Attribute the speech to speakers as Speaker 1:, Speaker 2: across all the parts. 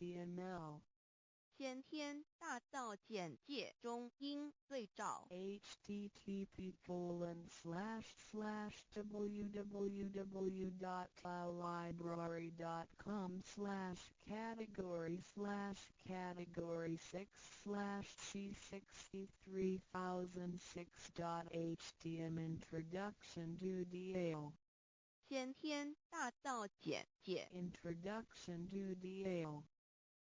Speaker 1: HTML 先天大道简介中应对照 http://www.library.com/category/category6/c63006.htm Introduction to DL 先天大道简介 Introduction to DL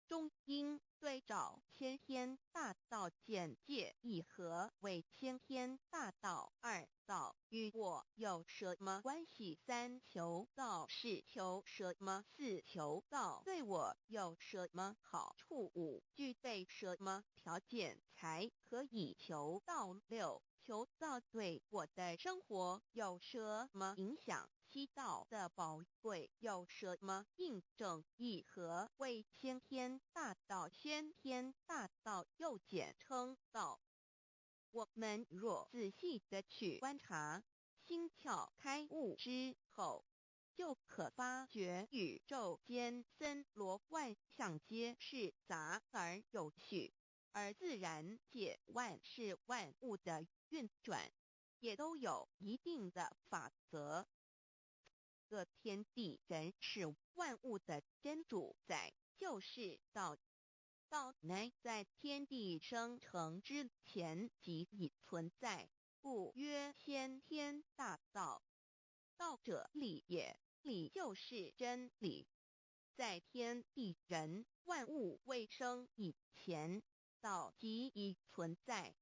Speaker 1: 中应对照先天大道简介一和为先天大道二道与我有什么关系？三求道是求什么？四求道对我有什么好处？五具备什么条件才可以求道？六求道对我的生活有什么影响？七道的宝贵有什么印证？一和为先天大道，先天大道又简称道。我们若仔细地去观察，心窍开悟之后，就可发觉宇宙间森罗万象皆是杂而有序，而自然界万事万物的运转，也都有一定的法则。这天地人是万物的真主宰，就是道。道乃在天地生成之前即已存在，故曰先天大道。道者理也，理就是真理。在天地人万物未生以前，道即已存在，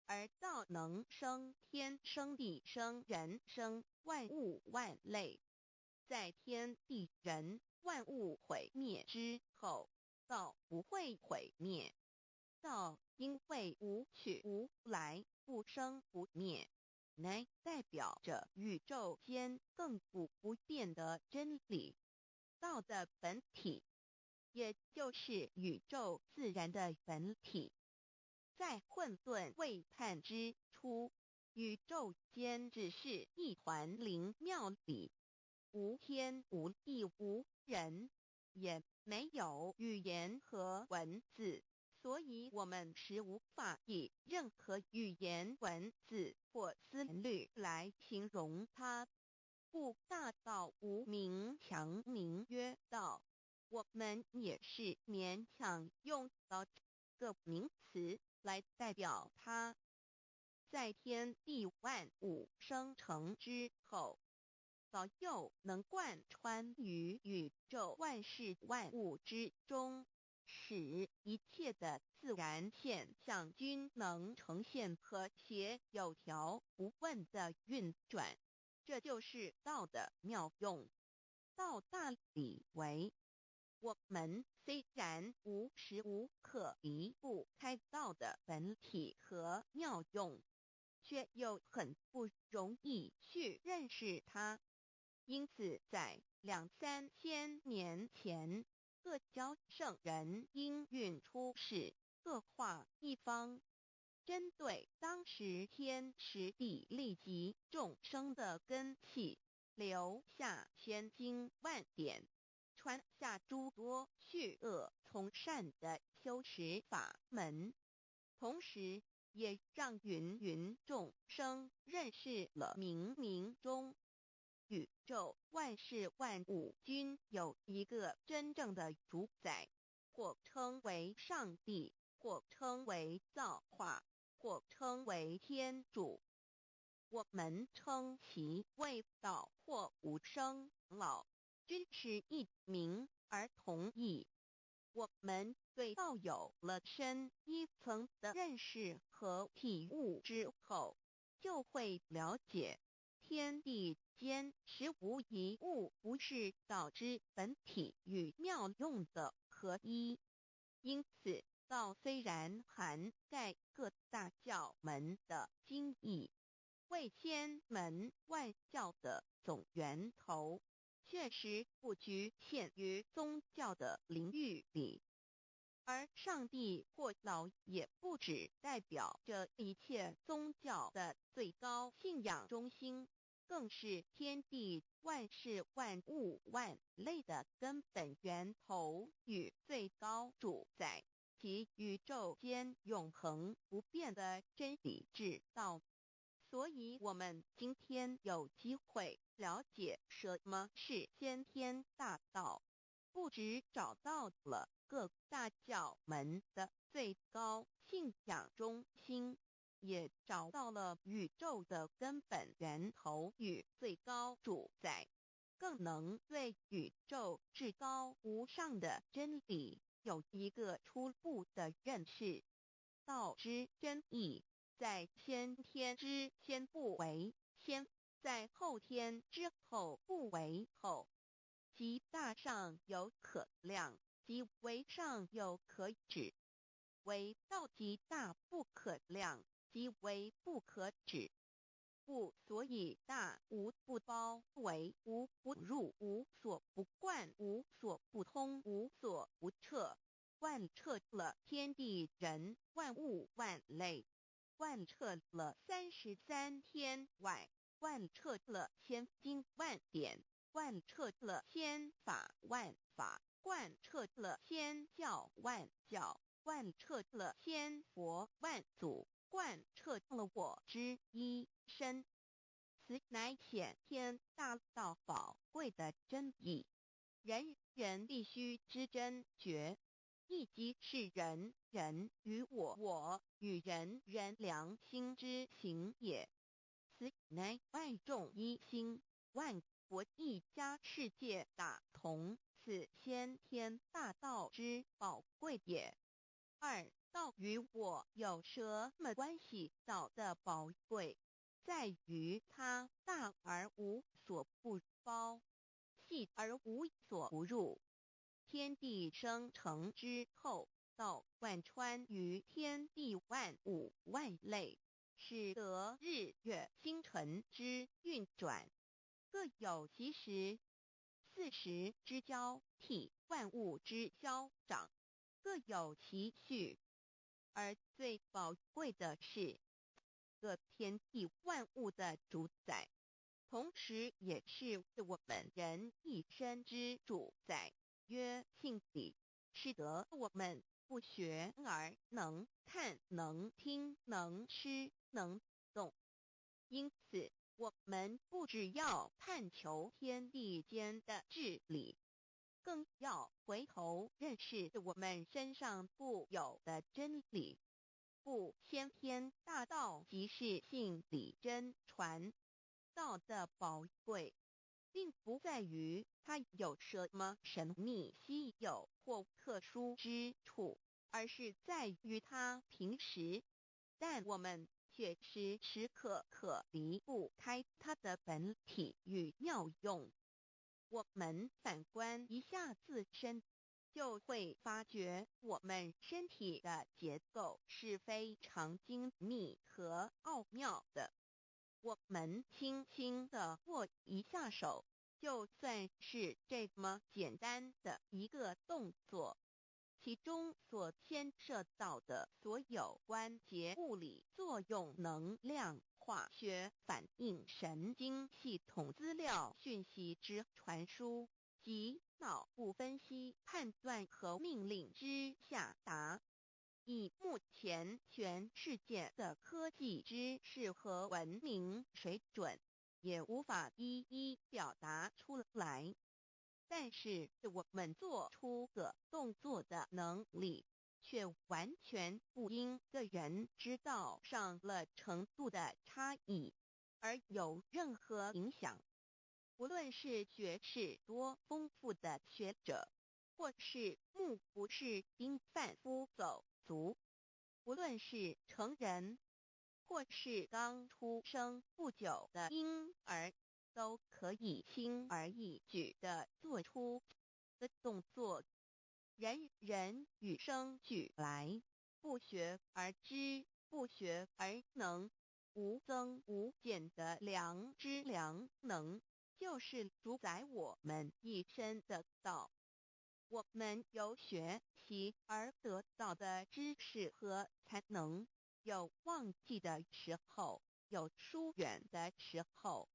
Speaker 1: 而道能生天、生地、生人、生万物万类。在天地人万物毁灭之后，道不会毁灭。道因为无去无来，不生不灭，乃代表着宇宙间亘古不变的真理。道的本体，也就是宇宙自然的本体。在混沌未判之初，宇宙间只是一团灵妙理，无天无地无人，也没有语言和文字，所以我们实无法以任何语言文字或思虑来形容它。故大道无名，强名曰道。我们也是勉强用到这个名词来代表它。在天地万物生成之后，早就能贯穿于宇宙万事万物之中，使一切的自然现象均能呈现和谐有条不紊的运转。这就是道的妙用。道大理为，我们虽然无时无刻离不开道的本体和妙用，却又很不容易去认识它。因此在2-3千年前，各教圣人应运出世，各化一方，针对当时天时地利及众生的根器，留下千经万典，传下诸多去恶从善的修持法门，同时也让芸芸众生认识了冥冥中宇宙万事万物均有一个真正的主宰，或称为上帝，或称为造化，或称为天主。我们称其为道或无生老，均是一名而同义。我们对道有了深一层的认识和体悟之后，就会了解天地间实无一物不是道之本体与妙用的合一。因此，道虽然涵盖各大教门的经义，为千门万教的总源头，确实不局限于宗教的领域里。而上帝或老也不只代表着一切宗教的最高信仰中心，更是天地万事万物万类的根本源头与最高主宰，及宇宙间永恒不变的真理之道。所以我们今天有机会了解什么是先天大道，不只找到了各大教门的最高信仰中心，也找到了宇宙的根本源头与最高主宰，更能对宇宙至高无上的真理有一个初步的认识。道之真意，在先天之先不为先，在后天之后不为后。即大上有可量，即为上有可止；为道即大不可量，即为不可止。不所以大无不包，为无不入，无所不贯，无所不通，无所不彻。贯彻了天地人万物万类，贯彻了33天外，贯彻了千经万典，贯彻了千法万法，贯彻了千教万教，贯彻了千佛万祖，贯彻了我之一身。此乃显天大道宝贵的真义，人人必须知真觉，亦即是人人与我，我与人人良心之行也。此乃万众一心，万国一家，世界大同，此先天大道之宝贵也。二，道与我有什么关系？道的宝贵在于它大而无所不包，细而无所不入。天地生成之后，道贯穿于天地万物万类，使得日月星辰之运转各有其时，40之交替，万物之消长各有其序。而最宝贵的是，各天地万物的主宰，同时也是我们人一生之主宰，曰性理，使得我们不学而能看，能听，能吃，能动。因此，我们不只要探求天地间的治理，更要回头认识我们身上固有的真理。故先天大道即是性理真传。道的宝贵，并不在于它有什么神秘稀有或特殊之处，而是在于它平时，但我们却时时刻刻离不开它的本体与妙用。我们反观一下自身，就会发觉我们身体的结构是非常精密和奥妙的。我们轻轻地握一下手，就算是这么简单的一个动作，其中所牵涉到的所有关节物理作用、能量、化学反应、神经系统资料讯息之传输及脑部分析、判断和命令之下达，以目前全世界的科技知识和文明水准，也无法一一表达出来。但是我们做出个动作的能力，却完全不因个人知道上了程度的差异而有任何影响。无论是学识多丰富的学者，或是目不识丁贩夫走卒，无论是成人，或是刚出生不久的婴儿，都可以轻而易举地做出的动作。人人与生俱来，不学而知，不学而能，无增无减的良知良能，就是主宰我们一生的道。我们有学习而得到的知识和才能，有忘记的时候，有疏远的时候，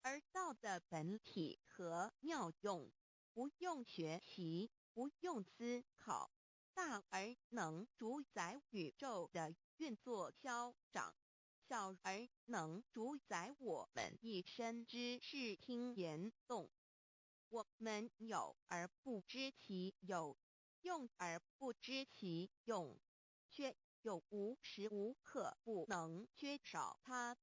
Speaker 1: 而道的本体和妙用，不用学习，不用思考，大而能主宰宇宙的运作消长，小而能主宰我们一生之视听言动。我们有而不知其有，用而不知其用，却又无时无刻不能缺少它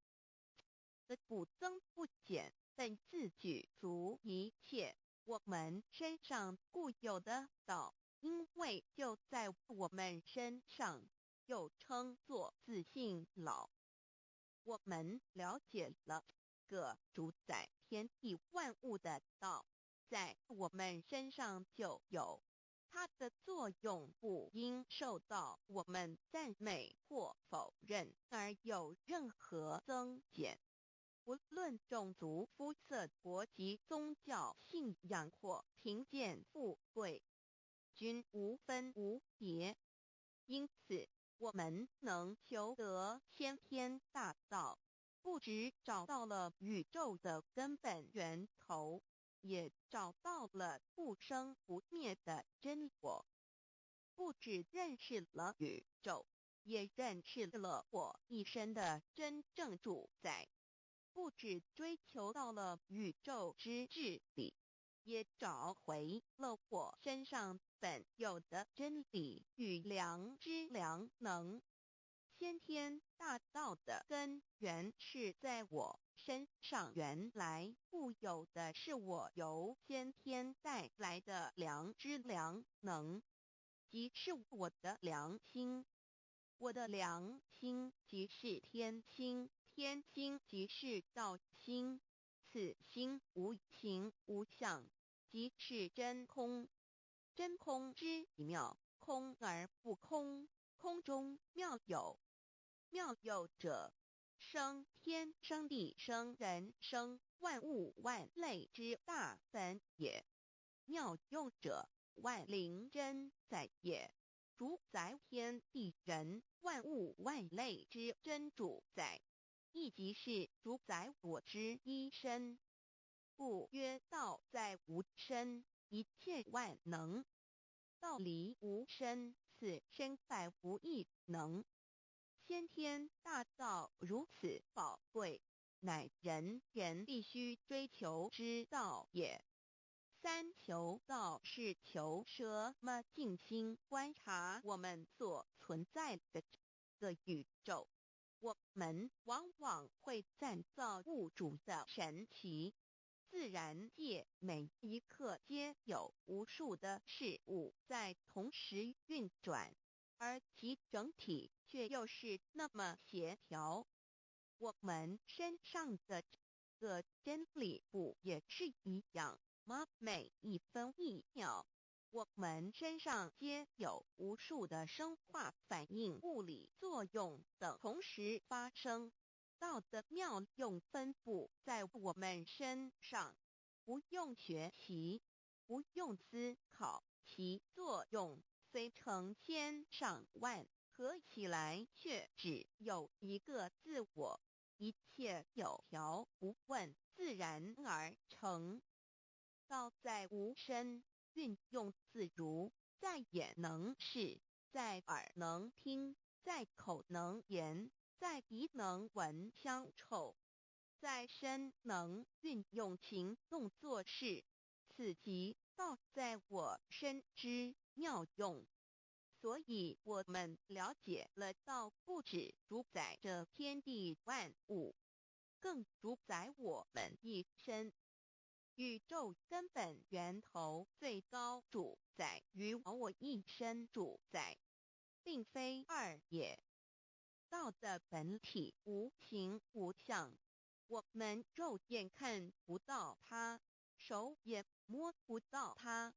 Speaker 1: 的不增不减，本自具足一切我们身上固有的道，因为就在我们身上，又称作自性老。我们了解了个主宰天地万物的道，在我们身上就有，它的作用不应受到我们赞美或否认而有任何增减。无论种族、肤色、国籍、宗教、信仰或贫贱富贵，均无分无别。因此，我们能求得先天大道，不只找到了宇宙的根本源头，也找到了不生不灭的真我。不只认识了宇宙，也认识了我一生的真正主宰。不只追求到了宇宙之治理，也找回了我身上本有的真理与良知良能。先天大道的根源是在我身上，原来固有的是我由先天带来的良知良能，即是我的良心。我的良心即是天心，天心即是道心，此心无形无相，即是真空。真空之妙，空而不空，空中妙有。妙有者，生天生地生人生万物万类之大本也。妙用者，万灵真在也，主宰天地人万物万类之真主宰，亦即是主宰我之一身。故曰道在无身，一切万能；道离无身，此身在无一能。先天大道如此宝贵，乃人人必须追求之道也。三求道是求什么？静心观察我们所存在的这个宇宙，我们往往会赞造物主的神奇。自然界每一刻皆有无数的事物在同时运转，而其整体却又是那么协调。我们身上的这个真理不也是一样吗？每一分一秒，我们身上皆有无数的生化反应、物理作用等同时发生。道的妙用分布在我们身上，不用学习，不用思考，其作用虽成千上万，合起来却只有一个自我。一切有条不紊，自然而成。道在无身，运用自如，在眼能视，在耳能听，在口能言，在鼻能闻香臭，在身能运用行动做事，此即道在我身之妙用。所以我们了解了道不只主宰着天地万物，更主宰我们一生。宇宙根本源头最高主宰与我一生主宰，并非二也。道的本体无形无相，我们肉眼看不到它，手也摸不到它，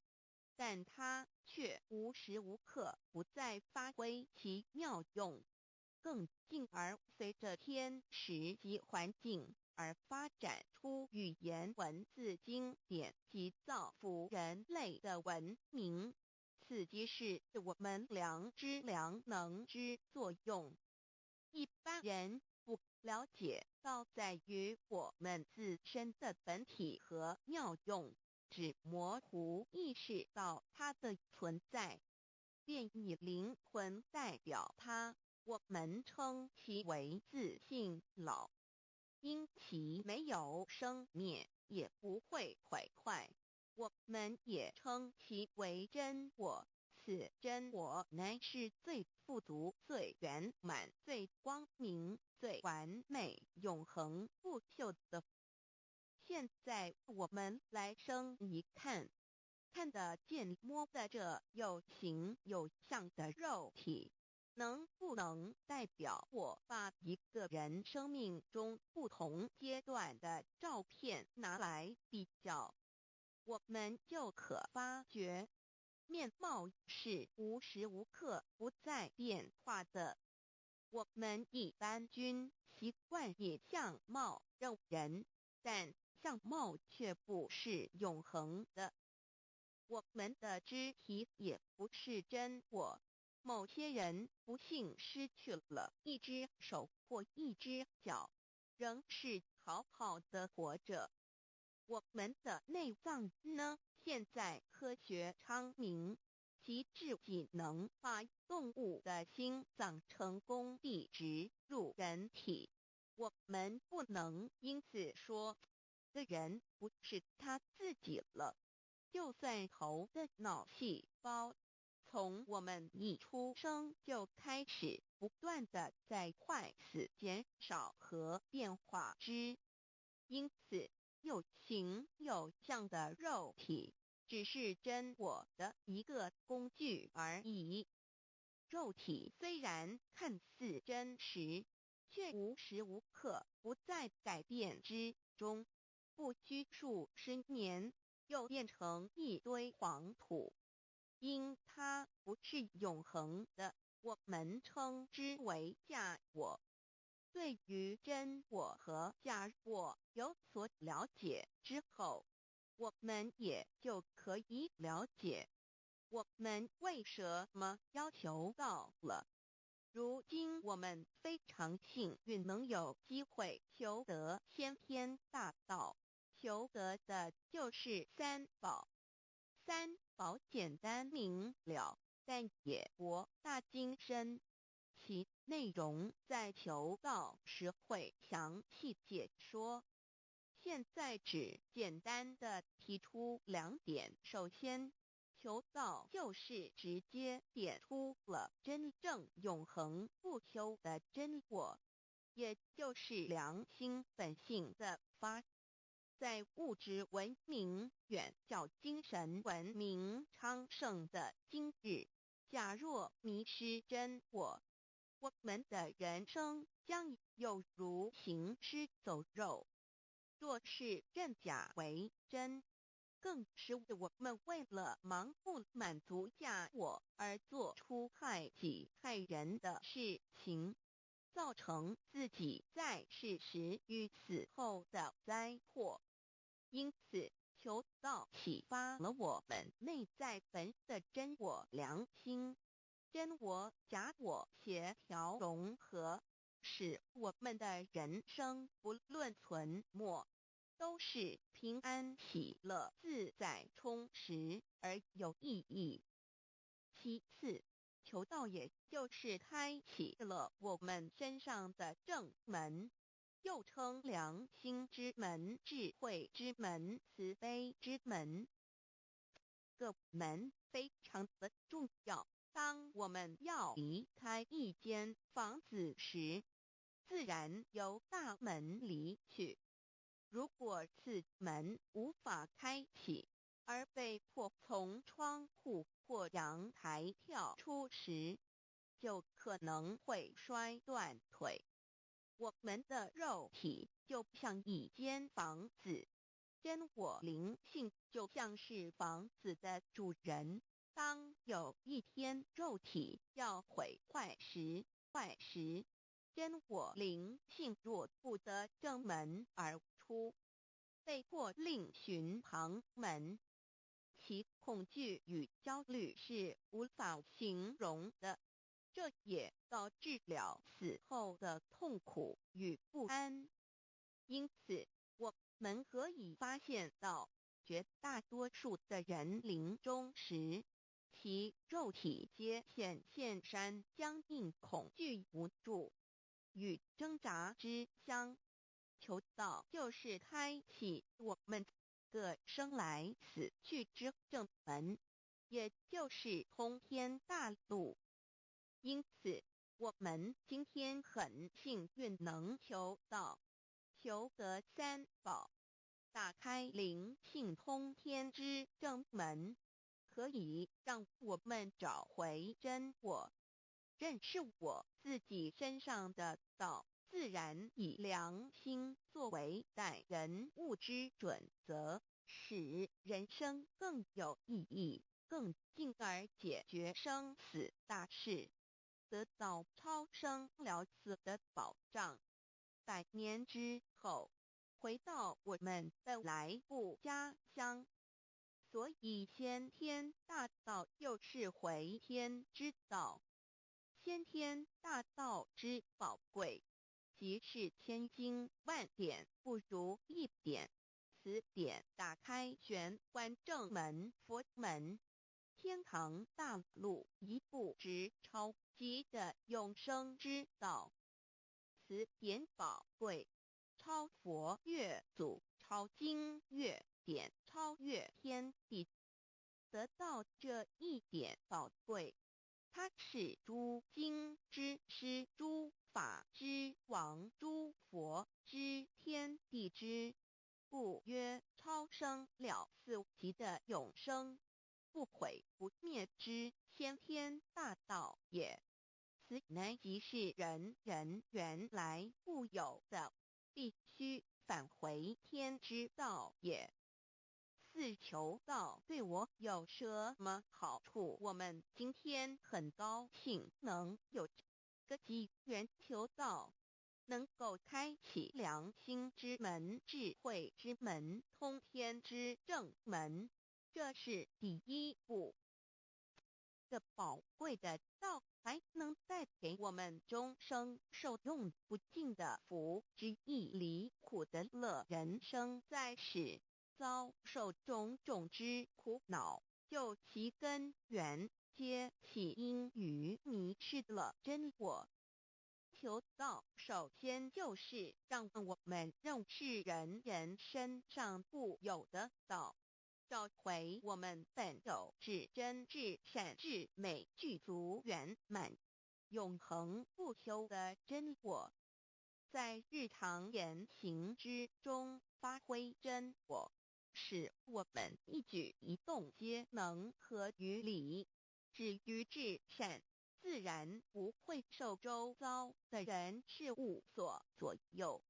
Speaker 1: 但它却无时无刻不在发挥其妙用，更进而随着天时及环境而发展出语言文字经典及造福人类的文明。此即是我们良知良能之作用。一般人不了解到在于我们自身的本体和妙用，只模糊意识到它的存在，便以灵魂代表它。我们称其为自性老，因其没有生灭，也不会毁坏。我们也称其为真我，此真我乃是最富足、最圆满、最光明、最完美、永恒不朽的。现在我们来生一看，看得见摸得着有形有相的肉体，能不能代表我把一个人生命中不同阶段的照片拿来比较，我们就可发觉，面貌是无时无刻不在变化的。我们一般均习惯以相貌认人，但相貌却不是永恒的。我们的肢体也不是真我，某些人不幸失去了一只手或一只脚，仍是好好的活着。我们的内脏呢？现在科学昌明，其至仅能把动物的心脏成功地植入人体。我们不能因此说这人不是他自己了。就算头的脑细胞从我们一出生就开始不断的在坏死、减少和变化之，因此有形有相的肉体只是真我的一个工具而已。肉体虽然看似真实，却无时无刻不在改变之中，不需数十年又变成一堆黄土。因它不是永恒的，我们称之为假我。对于真我和假我有所了解之后，我们也就可以了解我们为什么要求到了。如今我们非常幸运能有机会求得先天大道，求得的就是三宝。三宝简单明了，但也博大精深，其内容在求道时会详细解说。现在只简单的提出两点。首先，求道就是直接点出了真正永恒不朽的真我，也就是良心本性的发。在物质文明远较精神文明昌盛的今日，假若迷失真我，我们的人生将有如行尸走肉。若是认假为真，更是我们为了盲目满足假我而做出害己害人的事情，造成自己在世时与死后的灾祸。因此，求道启发了我们内在本的真我良心，真我假我协调融合，使我们的人生不论存没，都是平安喜乐、自在充实而有意义。其次，求道也就是开启了我们身上的正门，又称良心之门、智慧之门、慈悲之门。这个门非常的重要。当我们要离开一间房子时，自然由大门离去。如果此门无法开启，而被迫从窗户或阳台跳出时，就可能会摔断腿。我们的肉体就像一间房子，真我灵性就像是房子的主人。当有一天肉体要毁坏时，真我灵性若不得正门而出，被迫另寻旁门，其恐惧与焦虑是无法形容的。这也导致了死后的痛苦与不安。因此，我们可以发现到，绝大多数的人临终时，其肉体皆显现山僵硬、恐惧、无助与挣扎之相。求道就是开启我们个生来死去之正门，也就是通天大路。因此，我们今天很幸运能求道，求得三宝，打开灵性通天之正门，可以让我们找回真我，认识我自己身上的道，自然以良心作为待人物之准则，使人生更有意义，更进而解决生死大事，得到超生了死的保障。100年之后，回到我们的来不家乡。所以先天大道就是回天之道。先天大道之宝贵，即是千经万典不如一点。此典打开玄关正门佛门，天堂大路一步直超级的永生之道。此典宝贵，超佛越祖，超经越典，超越天地。得到这一点宝贵，它是诸经之师，诸法之王，诸佛之天地之，故曰超生了死级的永生，不毁不灭之先天大道也。此乃即是人人原来固有的，必须返回天之道也。四求道对我有什么好处？我们今天很高兴能有这个机缘求道，能够开启良心之门、智慧之门、通天之正门，这是第一步。这宝贵的道还能带给我们终生受用不尽的福之益，离苦得乐。人生在世，遭受种种之苦恼，就其根源皆起因于迷失了真我。求道首先就是让我们认识人人身上固有的道，找回我们本有至真至善至美具足圆满永恒不朽的真我，在日常言行之中发挥真我，使我们一举一动皆能合于理，止于至善，自然不会受周遭的人事物所左右，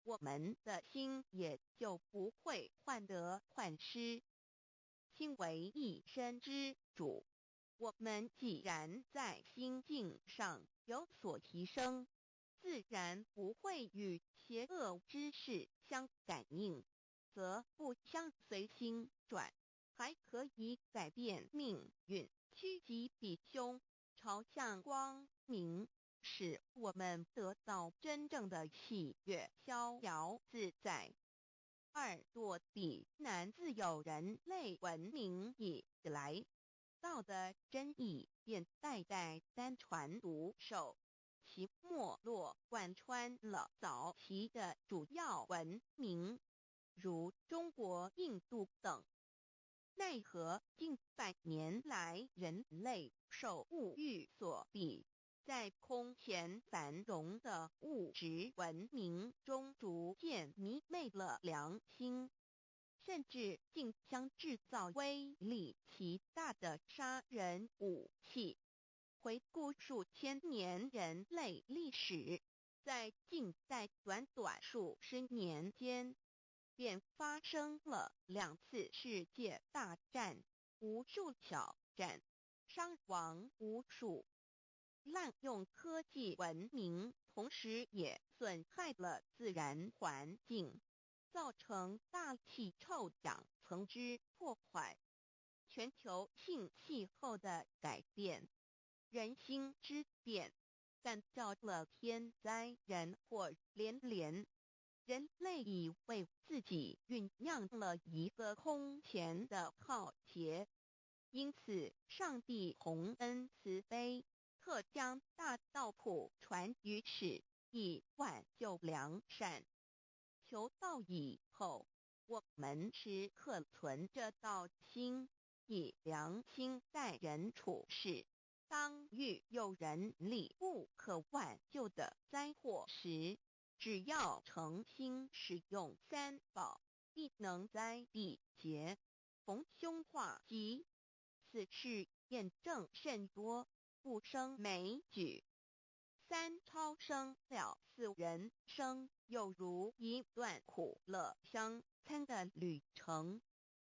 Speaker 1: 我们的心也就不会患得患失。心为一身之主，我们既然在心境上有所提升，自然不会与邪恶之事相感应，则不相随心转，还可以改变命运，趋吉避凶，朝向光明，使我们得到真正的喜悦、逍遥自在。2躲避难，自有人类文明以来，道的真意便代代单传独授，其没落贯穿了早期的主要文明，如中国、印度等。奈何近100年来，人类受物欲所逼，在空前繁荣的物质文明中逐渐迷昧了良心，甚至竟将制造威力极大的杀人武器。回顾数千年人类历史，在近代短短数十年间，便发生了2次世界大战，无数小战，伤亡无数。滥用科技文明，同时也损害了自然环境，造成大气臭氧层之破坏，全球性气候的改变，人心之变，干造了天灾人祸连连。人类以为自己酝酿了一个空前的浩劫，因此上帝洪恩慈悲，特将大道谱传于世，以挽救良善。求道以后，我们时刻存着道心，以良心待人处事。当遇有人力不可挽救的灾祸时，只要诚心使用三宝，必能灾必劫，逢凶化吉。此事验证甚多，不胜枚举。三超生了死，人生有如一段苦乐相参的旅程，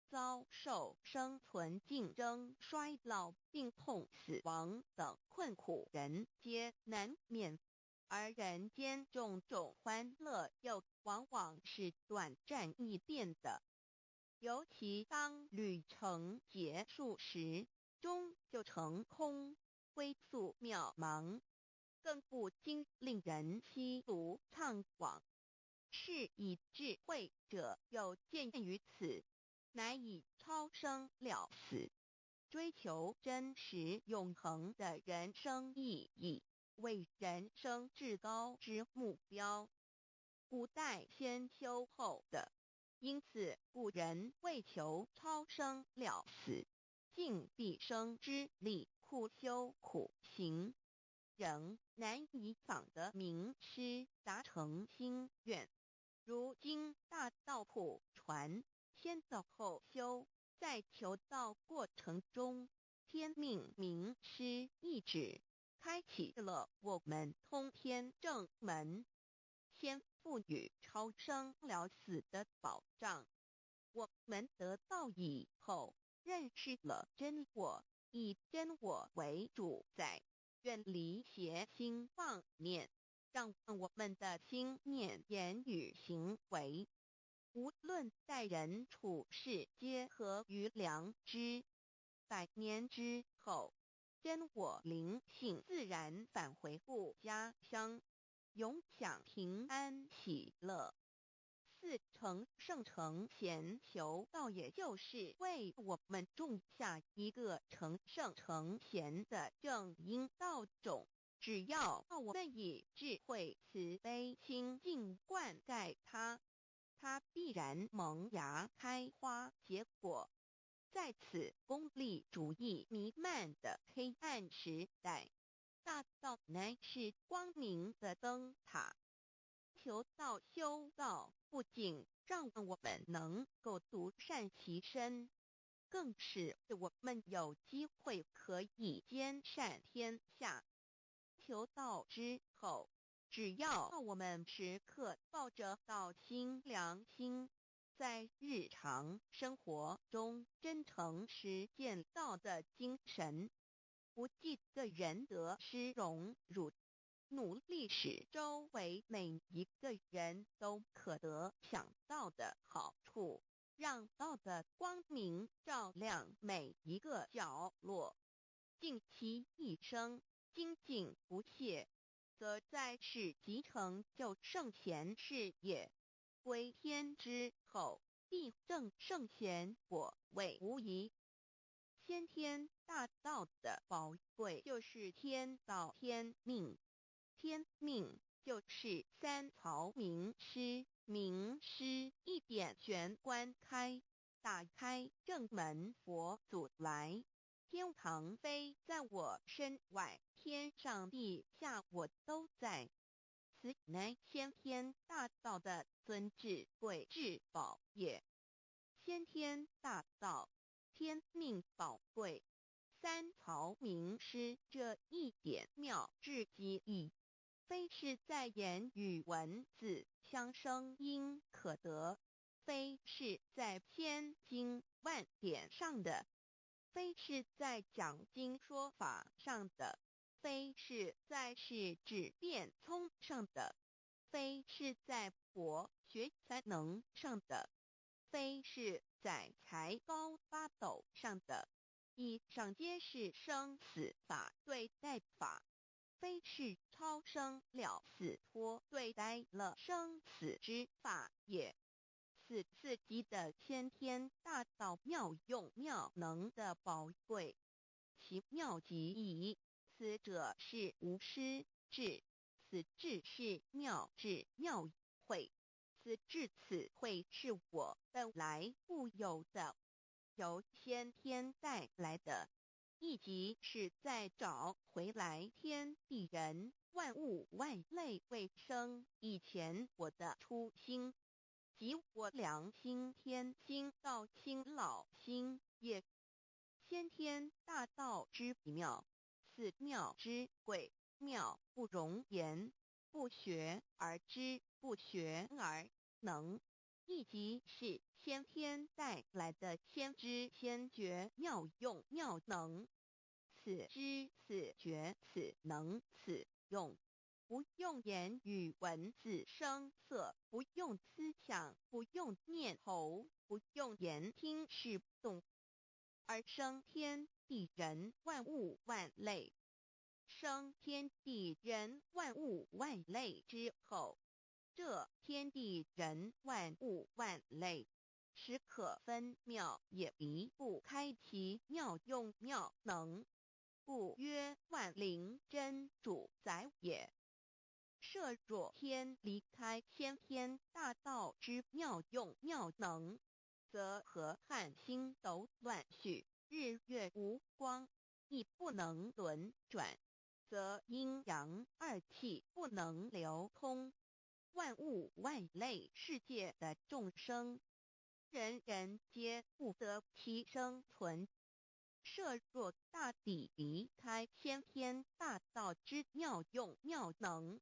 Speaker 1: 遭受生存竞争、衰老、病痛、死亡等困苦，人皆难免。而人间种种欢乐又往往是短暂易变的，尤其当旅程结束时，终究成空，归宿渺茫，更不禁令人凄毒怅惘。是以智慧者有见于此，乃以超生了死，追求真实永恒的人生意义为人生至高之目标。古代先修后的，因此古人为求超生了死，尽毕生之力苦修苦行，仍难以访得名师达成心愿。如今大道谱传，先走后修，在求道过程中，天命名师一指，开启了我们通天正门，先赋予超生了死的保障。我们得道以后，认识了真我，以真我为主宰，远离邪心妄念，让我们的心念、言语、行为，无论待人处事，皆合于良知。100年之后，真我灵性自然返回故家乡，永享平安喜乐。4成圣成贤求道，也就是为我们种下一个成圣成贤的正因道种。只要我们以智慧慈悲心境灌溉它，它必然萌芽开花结果。在此功利主义弥漫的黑暗时代，大道乃是光明的灯塔。求道修道，不仅让我们能够独善其身，更使我们有机会可以兼善天下。求道之后，只要我们时刻抱着道心良心，在日常生活中真诚实践道的精神，不计个人得失荣辱，努力使周围每一个人都可得享道的好处，让道的光明照亮每一个角落，尽其一生精进不懈，则在世即成就圣贤事业，归天之后，必证圣贤果位无疑。先天大道的宝贵就是天道天命，天命就是三曹名师，名师一点玄关开，打开正门佛祖来。天堂非在我身外，天上地下我都在。此乃先天大道的尊至贵至宝也。先天大道，天命宝贵，三曹名师这一点妙至极意，非是在言语文字相声音可得，非是在千经万典上的，非是在讲经说法上的，非是在是智辩聪上的，非是在博学才能上的，非是在才高八斗上的，以上皆是生死法对待法，非是超生了死脱对待了生死之法也。此刺激的先天大道妙用妙能的宝贵，其妙极矣。此者是无师智，此智是妙智妙慧，此智此慧是我本来固有的，由先天带来的，亦即是再找回来天地人万物万类未生以前我的初心，即我良心天心道心老心也。先天大道之妙，此妙之贵，妙不容言，不学而知，不学而能，亦即是先天带来的先知先觉妙用妙能。此知此觉此能此用，不用言语文字声色，不用思想，不用念头，不用言听是动，而生天地人万物万类。生天地人万物万类之后，这天地人万物万类实可分妙，也离不开其妙用妙能，故曰万灵真主宰也。设若天离开先天大道之妙用妙能，则河汉星斗乱序，日月无光，亦不能轮转，则阴阳二气不能流通，万物万类世界的众生，人人皆不得其生存。设若大地离开先天大道之妙用妙能，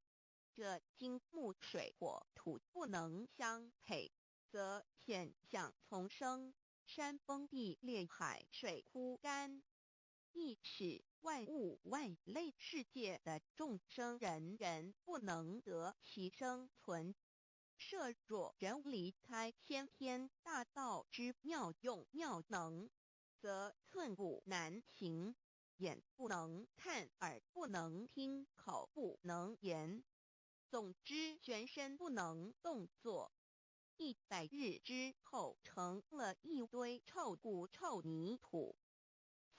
Speaker 1: 这金木水火土不能相配，则险象丛生，山崩地裂，海水枯干，亦使万物万类世界的众生人人不能得其生存。设若人离开先天大道之妙用妙能，则寸步难行，眼不能看，耳不能听，口不能言，总之全身不能动作。100日之后，成了一堆臭骨臭泥土。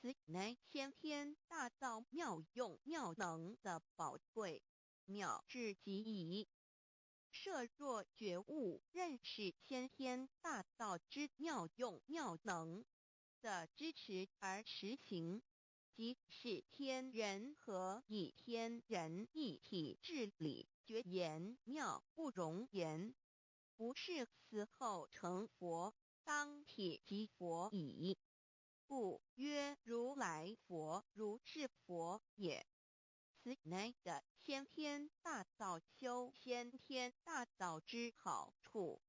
Speaker 1: 此乃先天大道妙用妙能的宝贵，妙至极矣。设若觉悟认识先天大道之妙用妙能的支持而实行，即是天人合一，天人一体治理，绝言妙不容言，不是死后成佛，当体即佛矣。故曰如来佛，如是佛也。此乃的先天大道修先天大道之好处。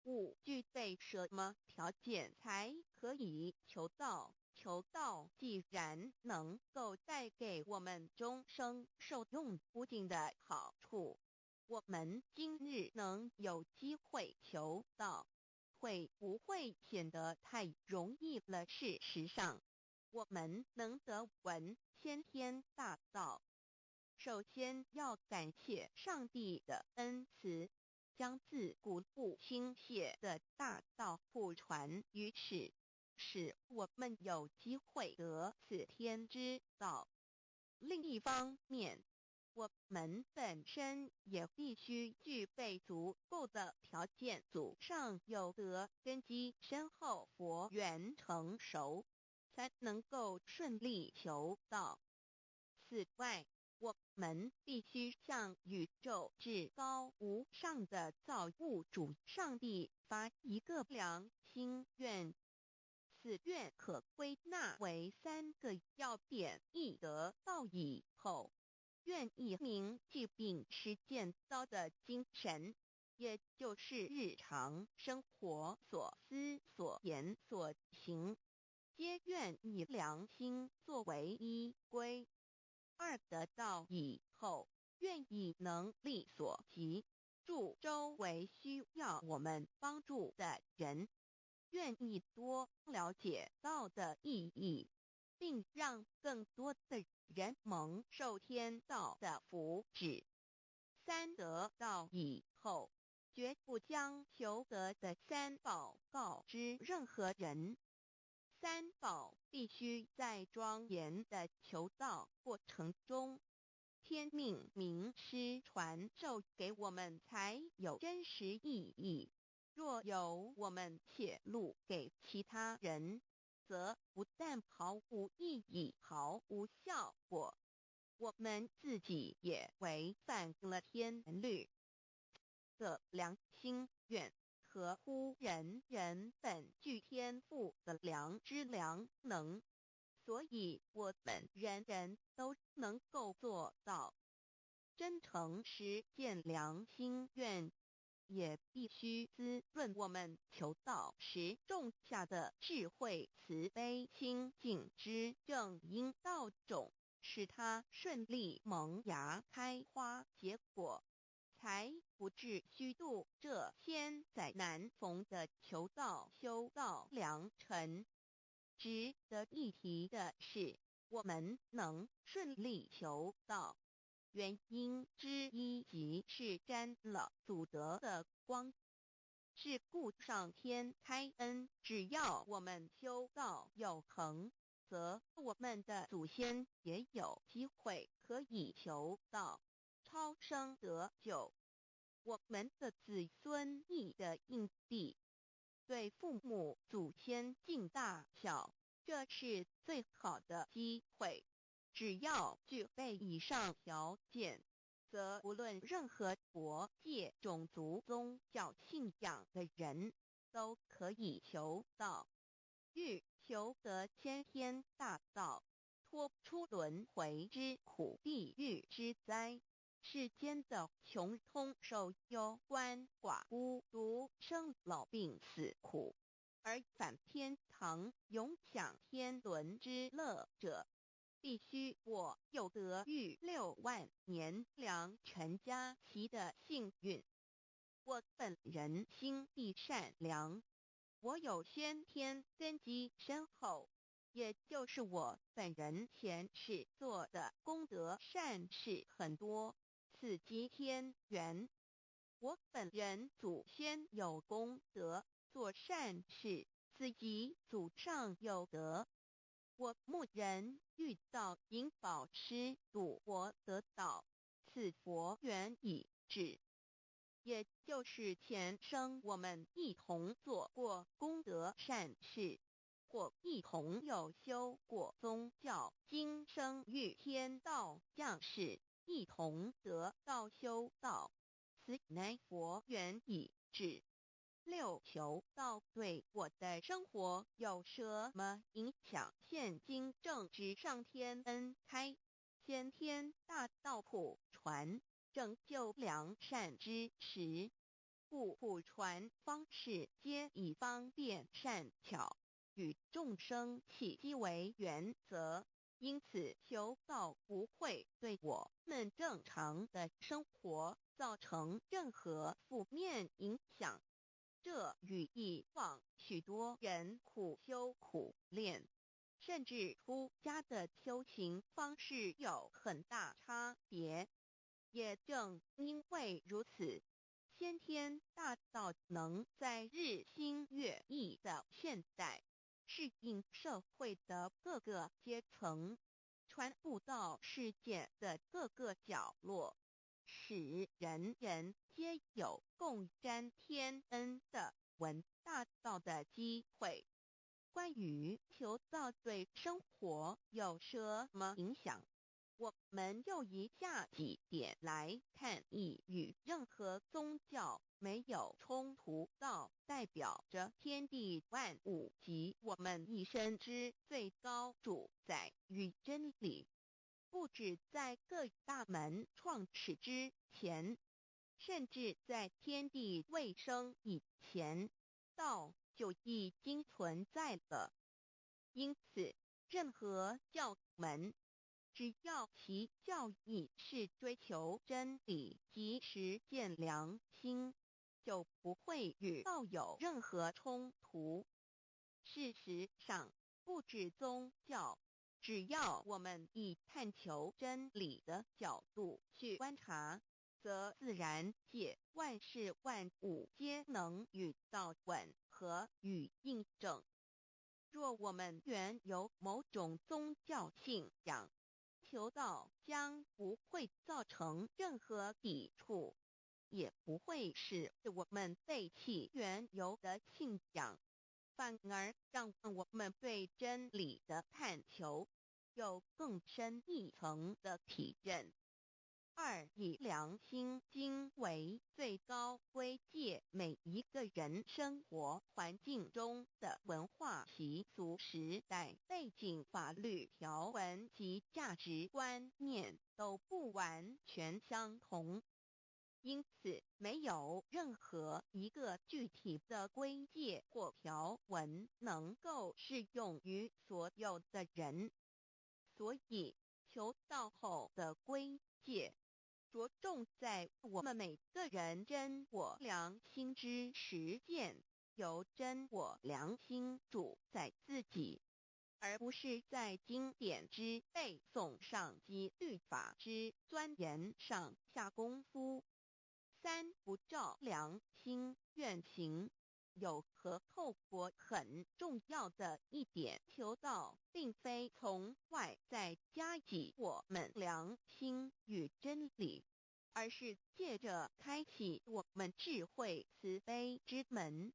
Speaker 1: 勿具备什么条件才可以求道？求道既然能够带给我们终生受用不尽的好处，我们今日能有机会求道，会不会显得太容易了？事实上，我们能得闻先天大道，首先要感谢上帝的恩慈，将自古不倾泻的大道普传于世，使我们有机会得此天之道。另一方面，我们本身也必须具备足够的条件，祖上有德，根基深厚，佛缘成熟，才能够顺利求道。此外，我们必须向宇宙至高无上的造物主上帝发一个良心愿，此愿可归纳为3个要点：一得道以后，愿以明疾病实践道的精神，也就是日常生活所思所言所行，皆愿以良心作为依归。2得道以后，愿以能力所及，助周围需要我们帮助的人，愿意多了解道的意义，并让更多的人蒙受天道的福祉。三得到以后，绝不将求得的三宝告知任何人。三宝必须在庄严的求道过程中，天命名师传授给我们，才有真实意义。若由我们泄露给其他人，则不但毫无意义、毫无效果，我们自己也违反了天律。的良心愿合乎人人本具天赋的良知良能，所以我们人人都能够做到。真诚实践良心愿，也必须滋润我们求道时种下的智慧、慈悲、清净之正因道种，使它顺利萌芽、开花结果，才不致虚度这千载难逢的求道修道良辰。值得一提的是，我们能顺利求道，原因之一即是沾了祖德的光，是故上天开恩，只要我们修道有恒，则我们的祖先也有机会可以求道超生得救。我们的子孙亦的印地，对父母祖先尽大孝，这是最好的机会。只要具备以上条件，则无论任何国界、种族、宗教信仰的人，都可以求道。欲求得先天大道，脱出轮回之苦、地狱之灾，世间的穷通受忧、鳏寡孤独、生老病死苦，而返天堂永享天伦之乐者，必须我有得遇6万年良辰佳期的幸运。我本人心地善良，我有先天根基深厚，也就是我本人前世做的功德善事很多，此即天缘。我本人祖先有功德，做善事，此即祖上有德。我目人遇到引导师度我得道，此佛缘已至。也就是前生我们一同做过功德善事，或一同有修过宗教，今生遇天道降世，一同得道修道，此乃佛缘已至。6求道对我的生活有什么影响？现今正值上天恩开，先天大道普传，拯救良善之时，故普传方式皆以方便善巧，与众生契机为原则，因此求道不会对我们正常的生活造成任何负面影响。这与以往许多人苦修苦练，甚至出家的修行方式有很大差别。也正因为如此，先天大道能在日新月异的现代，适应社会的各个阶层，传布到世界的各个角落，使人人皆有共沾天恩的闻大道的机会。关于求道对生活有什么影响，我们又以下几点来看：一、与任何宗教没有冲突，道代表着天地万物及我们一生之最高主宰与真理。不止在各大门创始之前，甚至在天地未生以前，道就已经存在了。因此，任何教门，只要其教义是追求真理及实践良心，就不会与道有任何冲突。事实上，不止宗教，只要我们以探求真理的角度去观察，则自然界万事万物皆能与道吻合与印证。若我们原有某种宗教信仰，求道将不会造成任何抵触，也不会使我们背弃原有的信仰，反而让我们对真理的探求有更深一层的体认。二，以良心经为最高规戒每一个人生活环境中的文化习俗、时代背景、法律条文及价值观念都不完全相同，因此没有任何一个具体的规戒或条文能够适用于所有的人。所以求道后的规戒着重在我们每个人真我良心之实践，由真我良心主宰自己，而不是在经典之背诵上及律法之钻研上下功夫。三，不照良心愿行。有何后果很重要的一点，求道并非从外在加给我们良心与真理，而是借着开启我们智慧慈悲之门，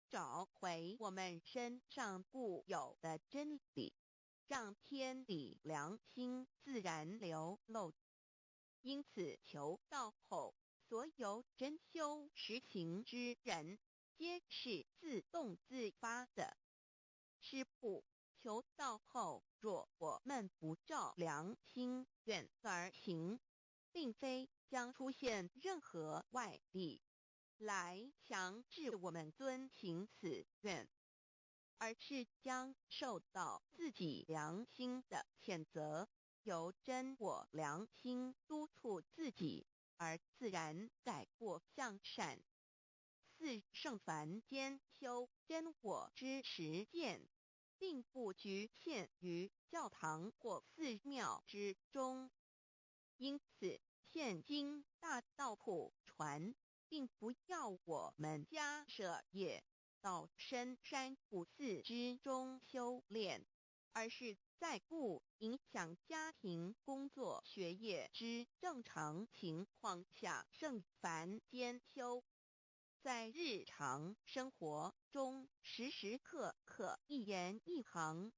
Speaker 1: 找回我们身上固有的真理，让天理良心自然流露。因此求道后，所有真修实行之人皆是自动自发的。是不，求道后，若我们不照良心愿而行，并非将出现任何外力来强制我们遵行此愿，而是将受到自己良心的谴责，由真我良心督促自己，而自然改过向善。四，圣凡间修真我之实践，并不局限于教堂或寺庙之中，因此现今大道普传，并不要我们家舍业到深山古寺之中修炼，而是在不影响家庭、工作、学业之正常情况下圣凡间修。在日常生活中，时时刻刻一言一行，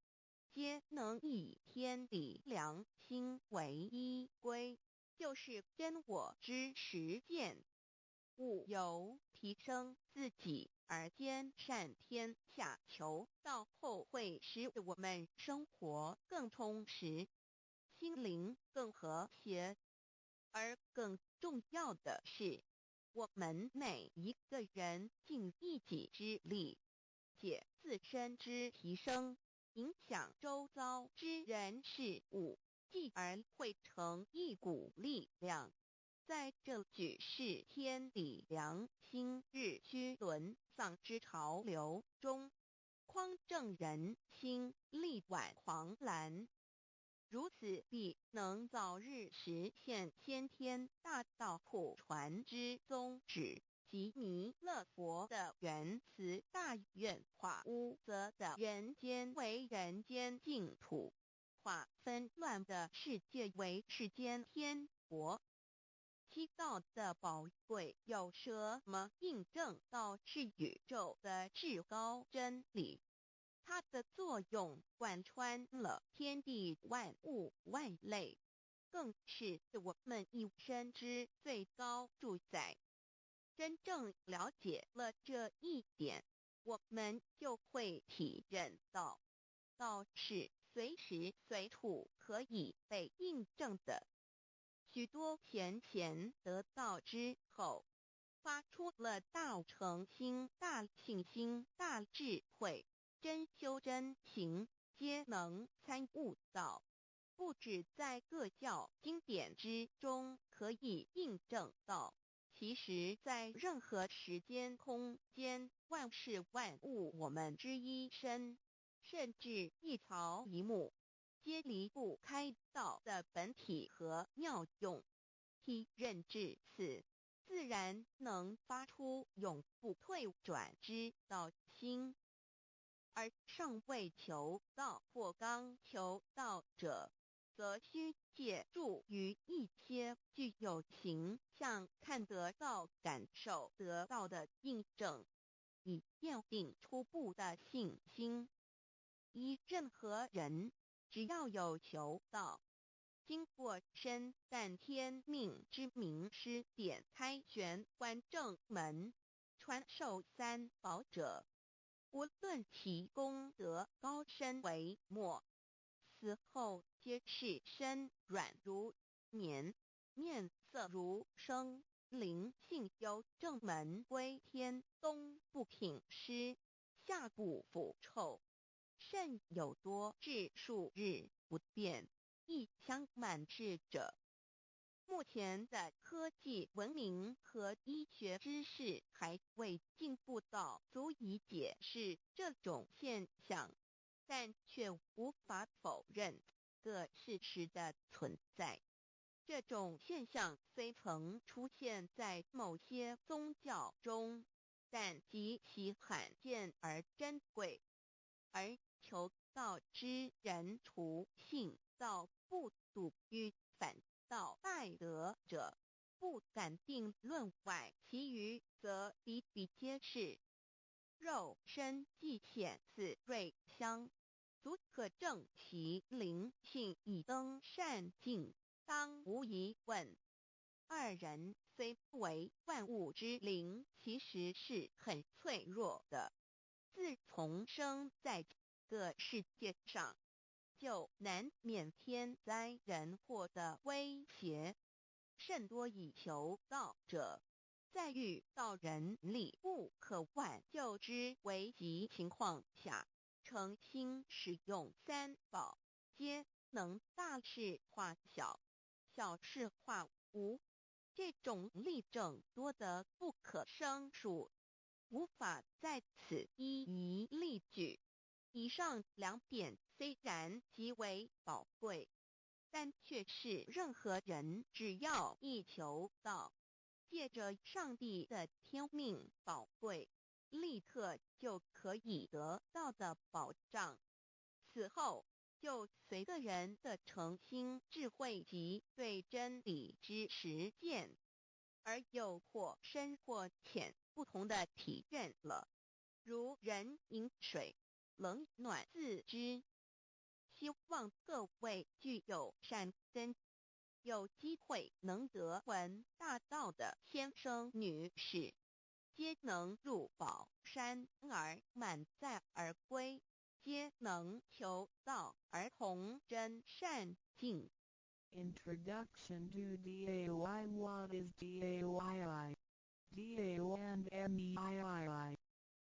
Speaker 1: 皆能以天理良心为依归，就是真我之实践。五，由提升自己而兼善天下，求道后会使我们生活更充实，心灵更和谐。而更重要的是，我们每一个人尽一己之力，借自身之提升，影响周遭之人事物，继而汇成一股力量，在这举世天理良心日趋沦丧之潮流中，匡正人心，力挽狂澜。如此必能早日实现先天大道普传之宗旨，即弥勒佛的原慈大愿，化污浊的人间为人间净土，化纷乱的世界为世间天国。七道的宝贵有什么印证道是宇宙的至高真理？它的作用贯穿了天地万物万类，更是我们一生之最高主宰。真正了解了这一点，我们就会体认到，道是随时随处可以被印证的。许多贤贤得道之后，发出了大诚心、大信心、大智慧，真修真行，皆能参悟到，不只在各教经典之中可以印证到，其实在任何时间空间、万事万物我们之一身，甚至一草一木，皆离不开道的本体和妙用，其认至此，自然能发出永不退转之道心。而尚未求道或刚求道者，则需借助于一些具有形象看得到、感受得到的印证，以奠定初步的信心。依任何人，只要有求道，经过身淡天命之名师点开玄关正门，传授三宝者，无论其功德高深为末，死后皆是身软如棉，面色如生，灵性由正门归天，东不品湿，下不腐臭，甚有多至数日不变，一腔满志者。目前的科技文明和医学知识还未进步到足以解释这种现象，但却无法否认个事实的存在。这种现象虽曾出现在某些宗教中，但极其罕见而珍贵，而求道之人除信道不笃于反道拜德者，不敢定论外，其余则比比皆是。肉身既显似瑞香，足可证其灵性已登善境，当无疑问。二人虽不为万物之灵，其实是很脆弱的。自从生在个世界上，就难免天灾人祸的威胁，甚多以求道者，在遇到人力不可挽救之危急情况下，诚心使用三宝，皆能大事化小，小事化无。这种例证多得不可胜数，无法在此一一例举。以上两点虽然极为宝贵，但却是任何人只要一求道，借着上帝的天命宝贵，立刻就可以得到的保障。此后就随个人的诚心、智慧及对真理之实践，而有或深或浅不同的体认了。如人饮水，冷暖自知。希望各位具有善根，有机会能得闻大道的先生女士，皆能入宝山而满载而归，皆能求道而同真善境。
Speaker 2: Introduction to DAY. What is DAY? DAY and MEII.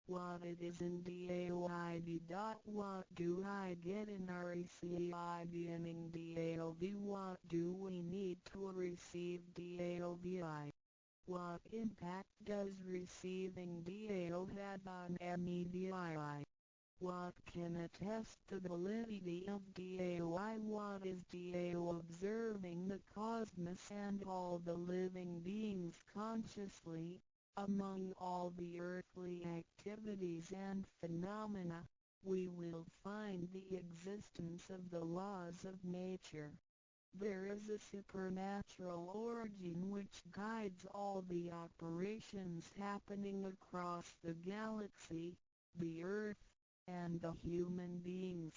Speaker 2: What it is in DAYD. What do I get in RECI beginning DAOB? What do we need to receive DAOBI? What impact does receiving DAO have on MEDII? What can attest the validity of DAOI? What is DAO? Observing the cosmos and all the living beings consciously, among all the earthly activities and phenomena, we will find the existence of the laws of nature. There is a supernatural origin which guides all the operations happening across the galaxy, the earth, and the human beings.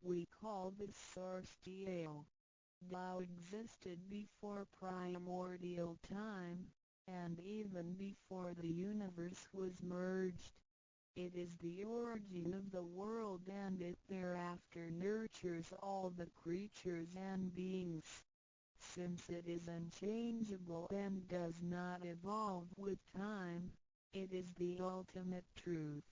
Speaker 2: We call this source Tao. Tao existed before primordial time, and even before the universe was merged. It is the origin of the world, and it thereafter nurtures all the creatures and beings. Since it is unchangeable and does not evolve with time, it is the ultimate truth.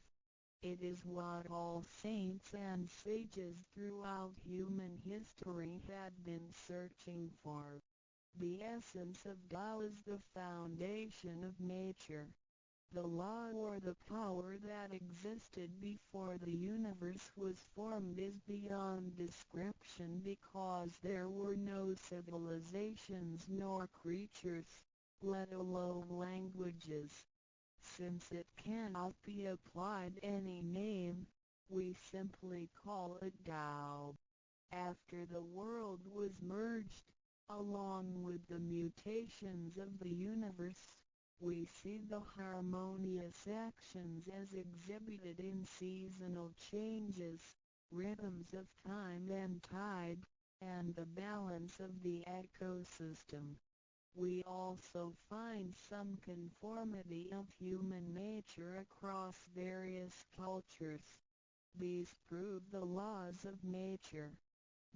Speaker 2: It is what all saints and sages throughout human history had been searching for. The essence of Tao is the foundation of nature. The law or the power that existed before the universe was formed is beyond description because there were no civilizations nor creatures, let alone languages. Since it cannot be applied any name, we simply call it Tao. After the world was merged, along with the mutations of the universe, we see the harmonious actions as exhibited in seasonal changes, rhythms of time and tide, and the balance of the ecosystem. We also find some conformity of human nature across various cultures. These prove the laws of nature.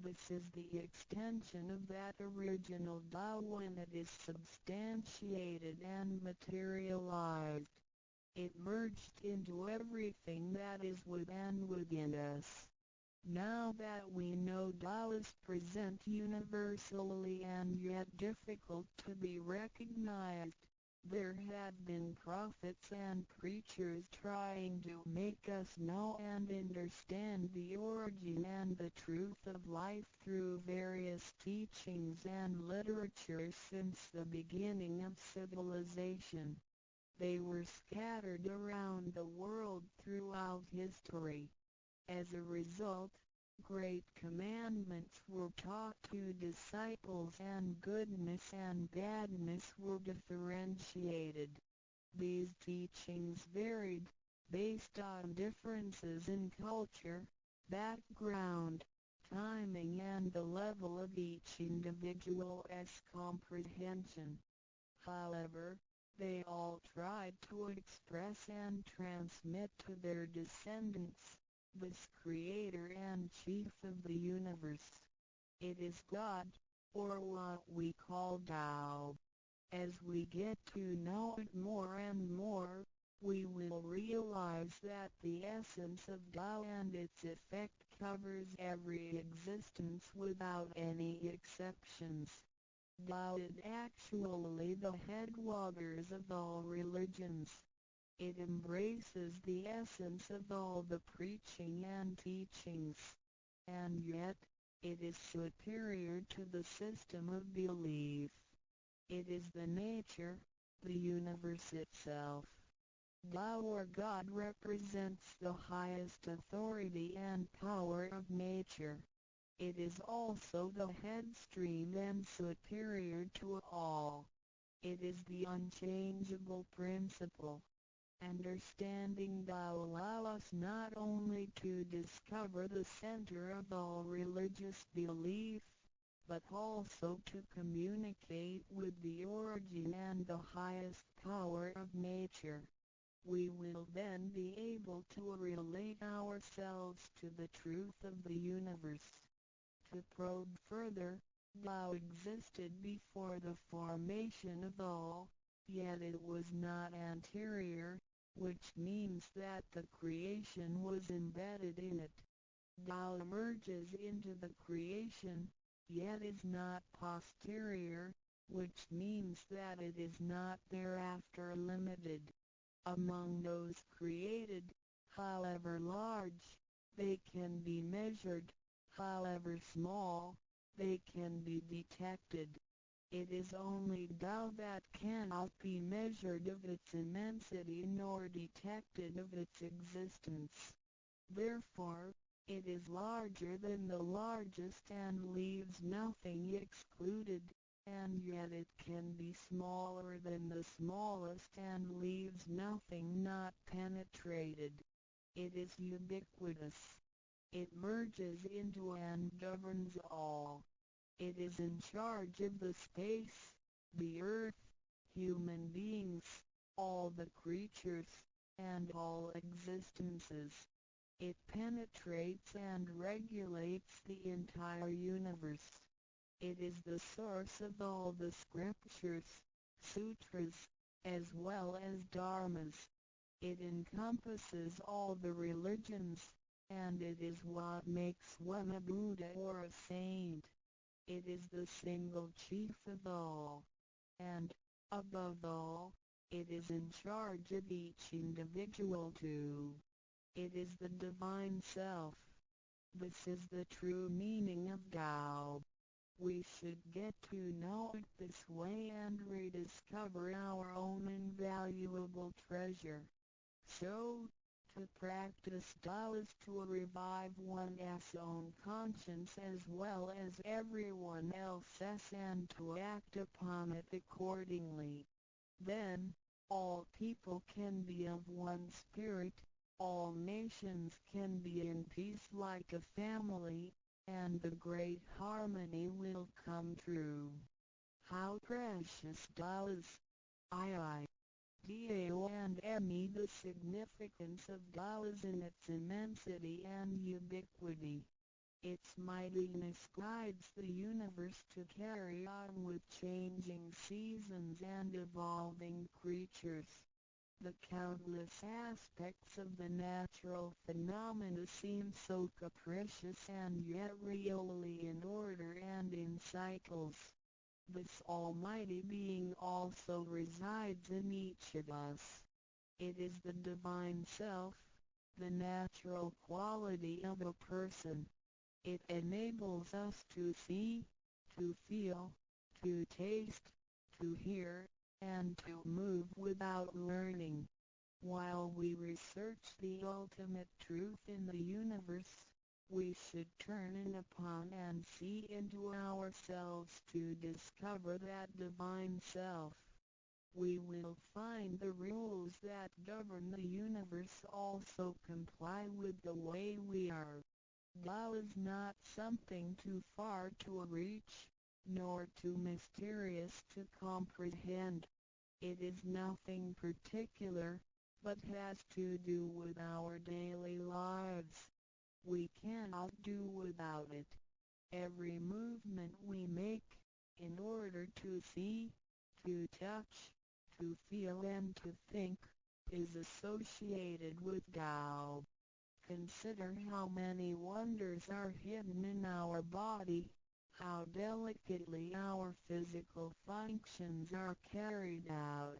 Speaker 2: This is the extension of that original Tao when it is substantiated and materialized. It merged into everything that is with and within us. Now that we know Tao is present universally and yet difficult to be recognized, there have been prophets and preachers trying to make us know and understand the origin and the truth of life through various teachings and literature since the beginning of civilization. They were scattered around the world throughout history. As a result, great commandments were taught to disciples and goodness and badness were differentiated. These teachings varied, based on differences in culture, background, timing and the level of each individual's comprehension. However, they all tried to express and transmit to their descendants this creator and chief of the universe. It is God, or what we call Tao. As we get to know it more and more, we will realize that the essence of Tao and its effect covers every existence without any exceptions. Tao is actually the headwaters of all religions. It embraces the essence of all the preaching and teachings, and yet, it is superior to the system of belief. It is the nature, the universe itself. Tao or God represents the highest authority and power of nature. It is also the headstream and superior to all. It is the unchangeable principle. Understanding Tao allows us not only to discover the center of all religious belief, but also to communicate with the origin and the highest power of nature. We will then be able to relate ourselves to the truth of the universe. To probe further, Tao existed before the formation of all, yet it was not anterior, which means that the creation was embedded in it. Tao emerges into the creation, yet is not posterior, which means that it is not thereafter limited. Among those created, however large, they can be measured, however small, they can be detected. It is only Tao that cannot be measured of its immensity nor detected of its existence. Therefore, it is larger than the largest and leaves nothing excluded, and yet it can be smaller than the smallest and leaves nothing not penetrated. It is ubiquitous. It merges into and governs all. It is in charge of the space, the earth, human beings, all the creatures, and all existences. It penetrates and regulates the entire universe. It is the source of all the scriptures, sutras, as well as dharmas. It encompasses all the religions, and it is what makes one a Buddha or a saint. It is the single chief of all. And, above all, It is in charge of each individual too. It is the divine self. This is the true meaning of Tao. We should get to know it this way and rediscover our own invaluable treasure. So, to practice Tao is to revive one's own conscience as well as everyone else's and to act upon it accordingly. Then, all people can be of one spirit, all nations can be in peace like a family, and the great harmony will come true. How precious Tao is! Dao and me. The significance of Tao is in its immensity and ubiquity. Its mightiness guides the universe to carry on with changing seasons and evolving creatures. The countless aspects of the natural phenomena seem so capricious and yet really in order and in cycles. This almighty being also resides in each of us. It is the divine self, the natural quality of a person. It enables us to see, to feel, to taste, to hear, and to move without learning. While we research the ultimate truth in the universe, we should turn in upon and see into ourselves to discover that divine self. We will find the rules that govern the universe also comply with the way we are. Tao is not something too far to reach, nor too mysterious to comprehend. It is nothing particular, but has to do with our daily lives. We cannot do without it. Every movement we make, in order to see, to touch, to feel and to think, is associated with Tao. Consider how many wonders are hidden in our body, how delicately our physical functions are carried out.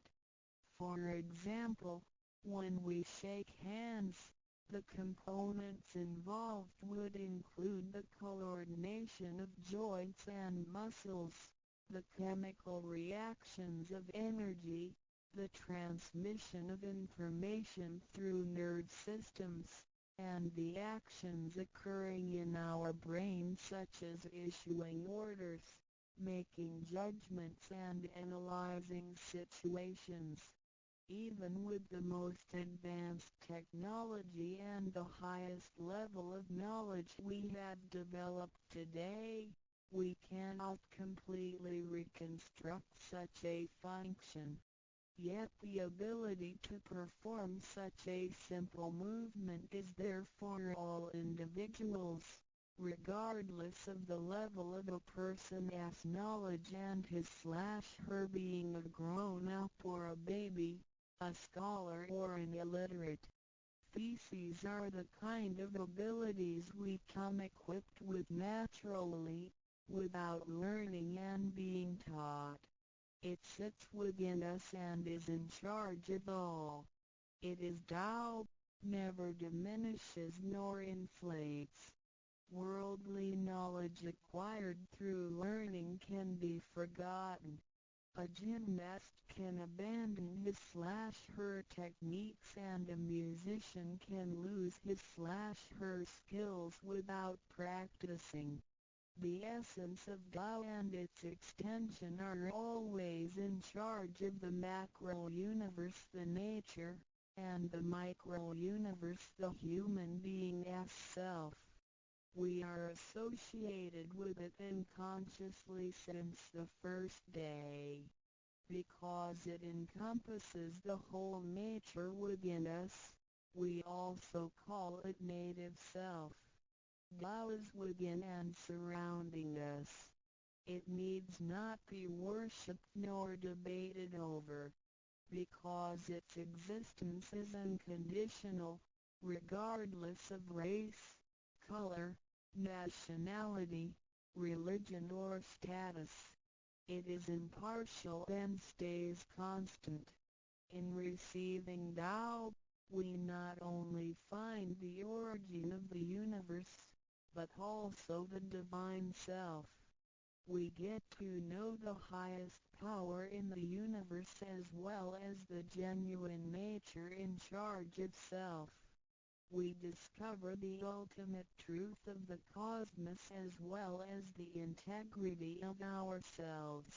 Speaker 2: For example, when we shake hands, the components involved would include the coordination of joints and muscles, the chemical reactions of energy, the transmission of information through nerve systems, and the actions occurring in our brain such as issuing orders, making judgments and analyzing situations. Even with the most advanced technology and the highest level of knowledge we have developed today, we cannot completely reconstruct such a function. Yet the ability to perform such a simple movement is there for all individuals, regardless of the level of a person's knowledge and his/her being a grown-up or a baby, a scholar or an illiterate. These are the kind of abilities we come equipped with naturally, without learning and being taught. It sits within us and is in charge of all. It is Tao, never diminishes nor inflates. Worldly knowledge acquired through learning can be forgotten. A gymnast can abandon his/her techniques and a musician can lose his/her skills without practicing. The essence of Tao and its extension are always in charge of the macro-universe, the nature, and the micro-universe, the human being as self. We are associated with it unconsciously since the first day. Because it encompasses the whole nature within us, we also call it native self. Tao is within and surrounding us. It needs not be worshipped nor debated over, because its existence is unconditional, regardless of race, color, nationality, religion or status. It is impartial and stays constant. In receiving Tao, we not only find the origin of the universe, but also the divine self. We get to know the highest power in the universe as well as the genuine nature in charge of self. We discover the ultimate truth of the cosmos as well as the integrity of ourselves.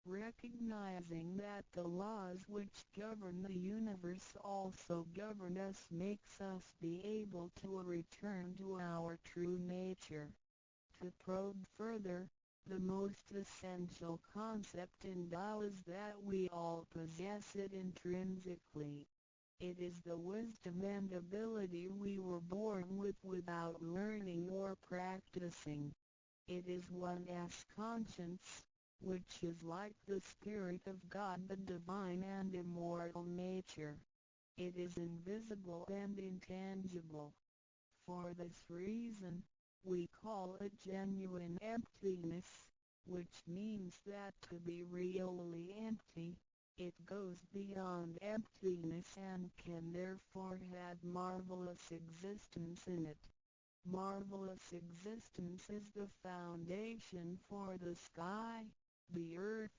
Speaker 2: Recognizing that the laws which govern the universe also govern us makes us be able to return to our true nature. To probe further, the most essential concept in Tao is that we all possess it intrinsically. It is the wisdom and ability we were born with without learning or practicing. It is one's conscience, which is like the Spirit of God, the divine and immortal nature. It is invisible and intangible. For this reason, we call it genuine emptiness, which means that to be really empty, it goes beyond emptiness and can therefore have marvelous existence in it. Marvelous existence is the foundation for the sky, the earth,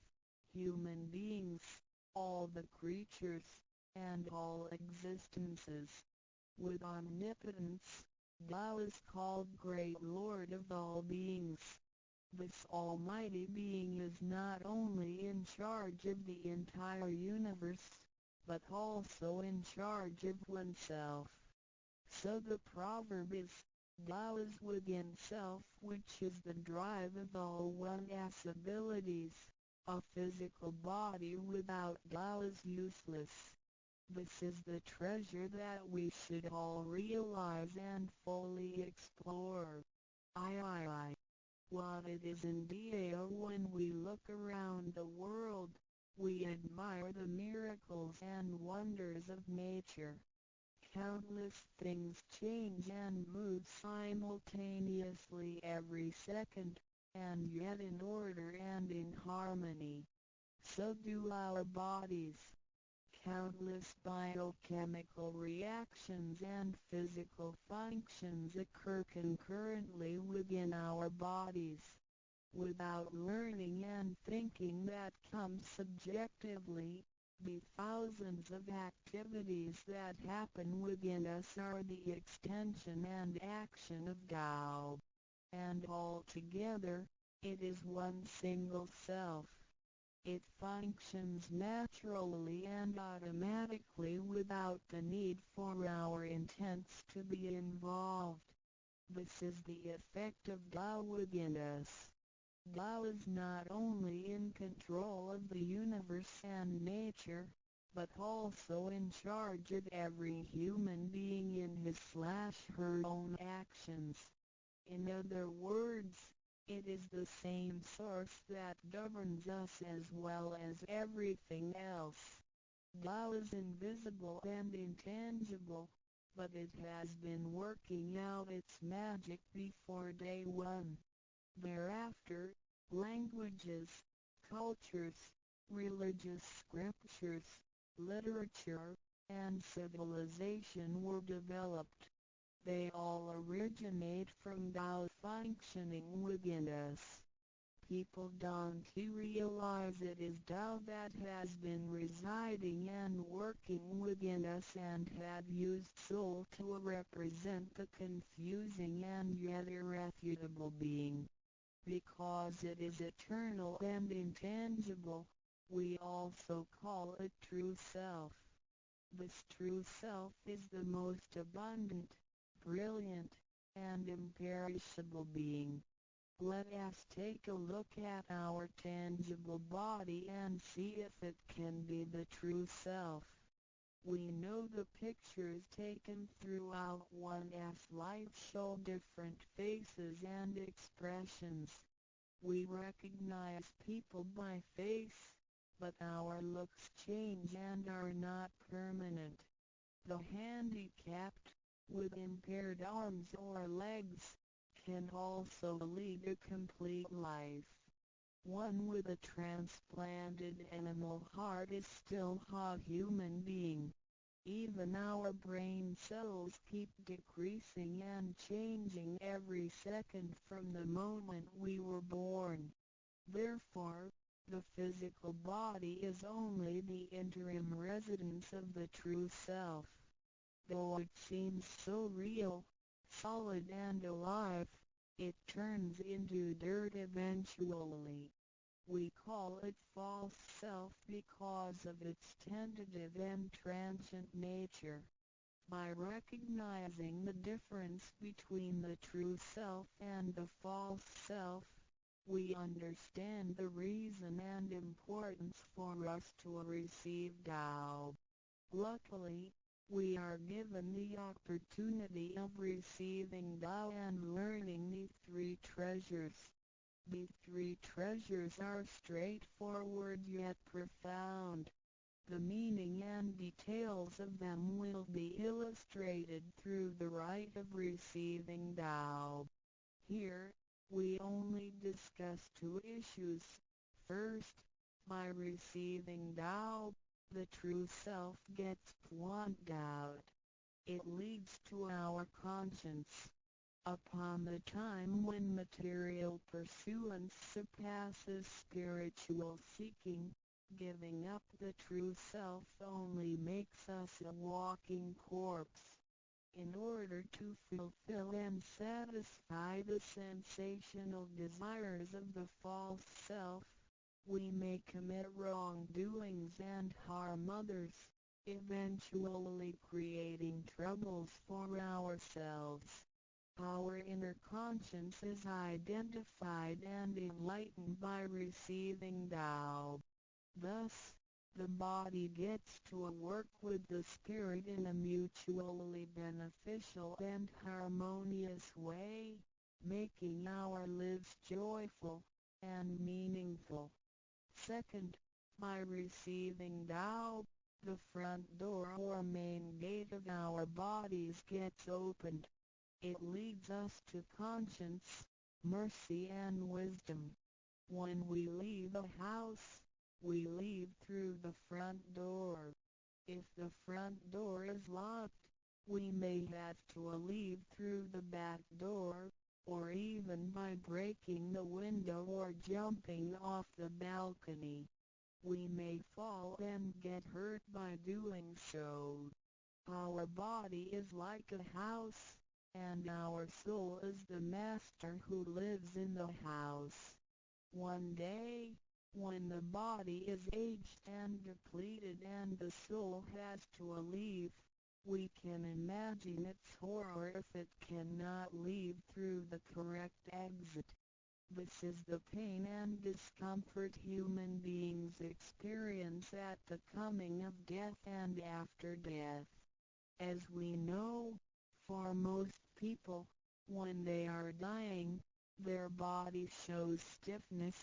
Speaker 2: human beings, all the creatures, and all existences. With omnipotence, Tao is called Great Lord of all beings. This almighty being is not only in charge of the entire universe, but also in charge of oneself. So the proverb is, Tao is within self, which is the drive of all one's abilities. A physical body without Tao is useless. This is the treasure that we should all realize and fully explore. What it is indeed when we look around the world, we admire the miracles and wonders of nature. Countless things change and move simultaneously every second, and yet in order and in harmony. So do our bodies. Countless biochemical reactions and physical functions occur concurrently within our bodies. Without learning and thinking that comes subjectively, the thousands of activities that happen within us are the extension and action of Tao. And altogether, it is one single self. It functions naturally and automatically without the need for our intents to be involved. This is the effect of Tao within us. Tao is not only in control of the universe and nature, but also in charge of every human being in his/her own actions. In other words, it is the same source that governs us as well as everything else. Tao is invisible and intangible, but it has been working out its magic before day one. Thereafter, languages, cultures, religious scriptures, literature, and civilization were developed. They all originate from Tao functioning within us. People don't realize it is Tao that has been residing and working within us and have used soul to represent the confusing and yet irrefutable being. Because it is eternal and intangible, we also call it true self. This true self is the most abundant, brilliant, and imperishable being. Let us take a look at our tangible body and see if it can be the true self. We know the pictures taken throughout one's life show different faces and expressions. We recognize people by face, but our looks change and are not permanent. The handicapped, with impaired arms or legs, can also lead a complete life. One with a transplanted animal heart is still a human being. Even our brain cells keep decreasing and changing every second from the moment we were born. Therefore, the physical body is only the interim residence of the true self. Though it seems so real, solid and alive, it turns into dirt eventually. We call it false self because of its tentative and transient nature. By recognizing the difference between the true self and the false self, we understand the reason and importance for us to receive Tao. Luckily, we are given the opportunity of receiving Tao and learning the three treasures. The three treasures are straightforward yet profound. The meaning and details of them will be illustrated through the rite of receiving Tao. Here, we only discuss two issues. First, by receiving Tao, the true self gets plucked out. It leads to our conscience. Upon the time when material pursuance surpasses spiritual seeking, giving up the true self only makes us a walking corpse. In order to fulfill and satisfy the sensational desires of the false self, we may commit wrongdoings and harm others, eventually creating troubles for ourselves. Our inner conscience is identified and enlightened by receiving Tao. Thus, the body gets to work with the spirit in a mutually beneficial and harmonious way, making our lives joyful and meaningful. Second, by receiving Tao, the front door or main gate of our bodies gets opened. It leads us to conscience, mercy and wisdom. When we leave a house, we leave through the front door. If the front door is locked, we may have to leave through the back door, or even by breaking the window or jumping off the balcony. We may fall and get hurt by doing so. Our body is like a house, and our soul is the master who lives in the house. One day, when the body is aged and depleted and the soul has to leave, we can imagine its horror if it cannot leave through the correct exit. This is the pain and discomfort human beings experience at the coming of death and after death. As we know, for most people, when they are dying, their body shows stiffness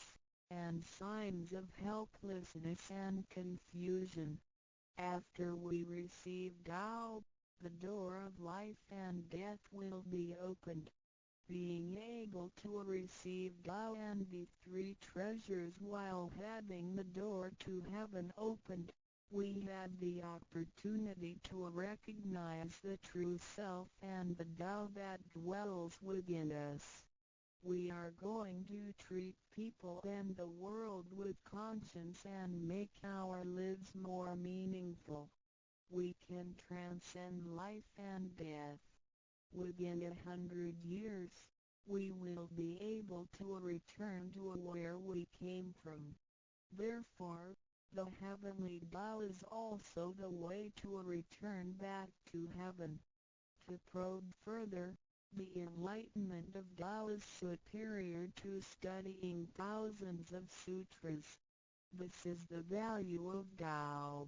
Speaker 2: and signs of helplessness and confusion. After we receive Tao, the door of life and death will be opened. Being able to receive Tao and the three treasures while having the door to heaven opened, we have the opportunity to recognize the true self and the Tao that dwells within us. We are going to treat people and the world with conscience and make our lives more meaningful. We can transcend life and death. Within 100 years, we will be able to return to where we came from. Therefore, the heavenly Tao is also the way to return back to heaven. To probe further, the enlightenment of Tao is superior to studying thousands of sutras. This is the value of Tao.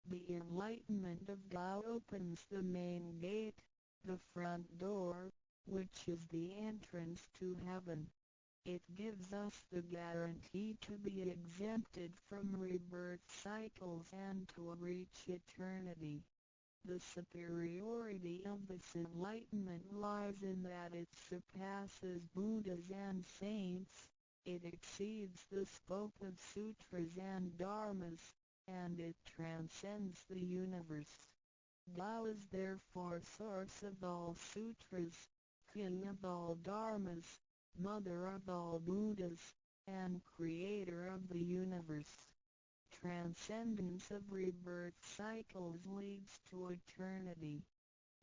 Speaker 2: The enlightenment of Tao opens the main gate, the front door, which is the entrance to heaven. It gives us the guarantee to be exempted from rebirth cycles and to reach eternity. The superiority of this enlightenment lies in that it surpasses Buddhas and saints, It exceeds the scope of sutras and dharmas, and it transcends the universe. Tao is therefore source of all sutras, king of all dharmas, mother of all Buddhas, and creator of the universe. Transcendence of rebirth cycles leads to eternity.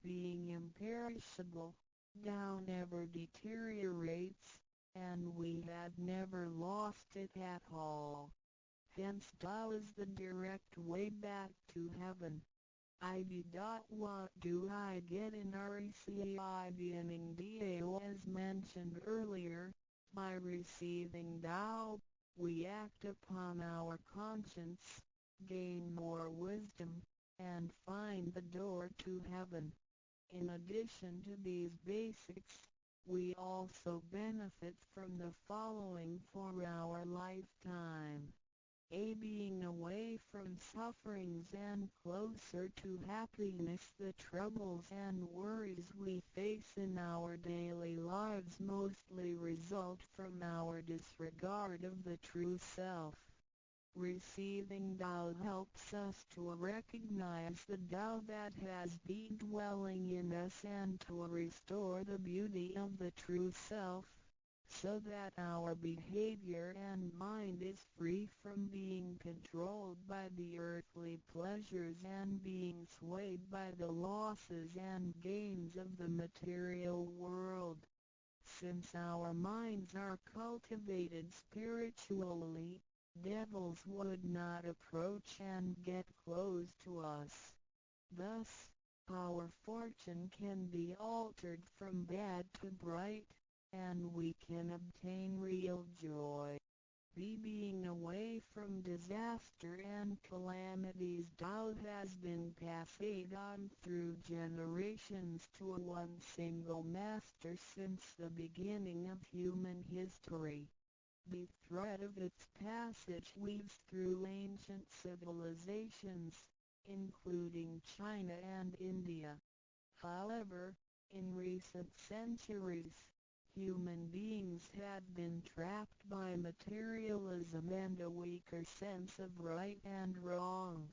Speaker 2: Being imperishable, Tao never deteriorates, and we have never lost it at all. Hence Tao is the direct way back to heaven. What do I get in RECI beginning DAO? As mentioned earlier, by receiving Tao, we act upon our conscience, gain more wisdom, and find the door to heaven. In addition to these basics, we also benefit from the following for our lifetime. A. Being away from sufferings and closer to happiness. The troubles and worries we face in our daily lives mostly result from our disregard of the true self. Receiving Tao helps us to recognize the Tao that has been dwelling in us and to restore the beauty of the true self, so that our behavior and mind is free from being controlled by the earthly pleasures and being swayed by the losses and gains of the material world. Since our minds are cultivated spiritually, devils would not approach and get close to us. Thus, our fortune can be altered from bad to bright, and we can obtain real joy. B. Being away from disaster and calamities. Tao has been passed on through generations to one single master since the beginning of human history. The thread of its passage weaves through ancient civilizations, including China and India. However, in recent centuries, human beings have been trapped by materialism and a weaker sense of right and wrong.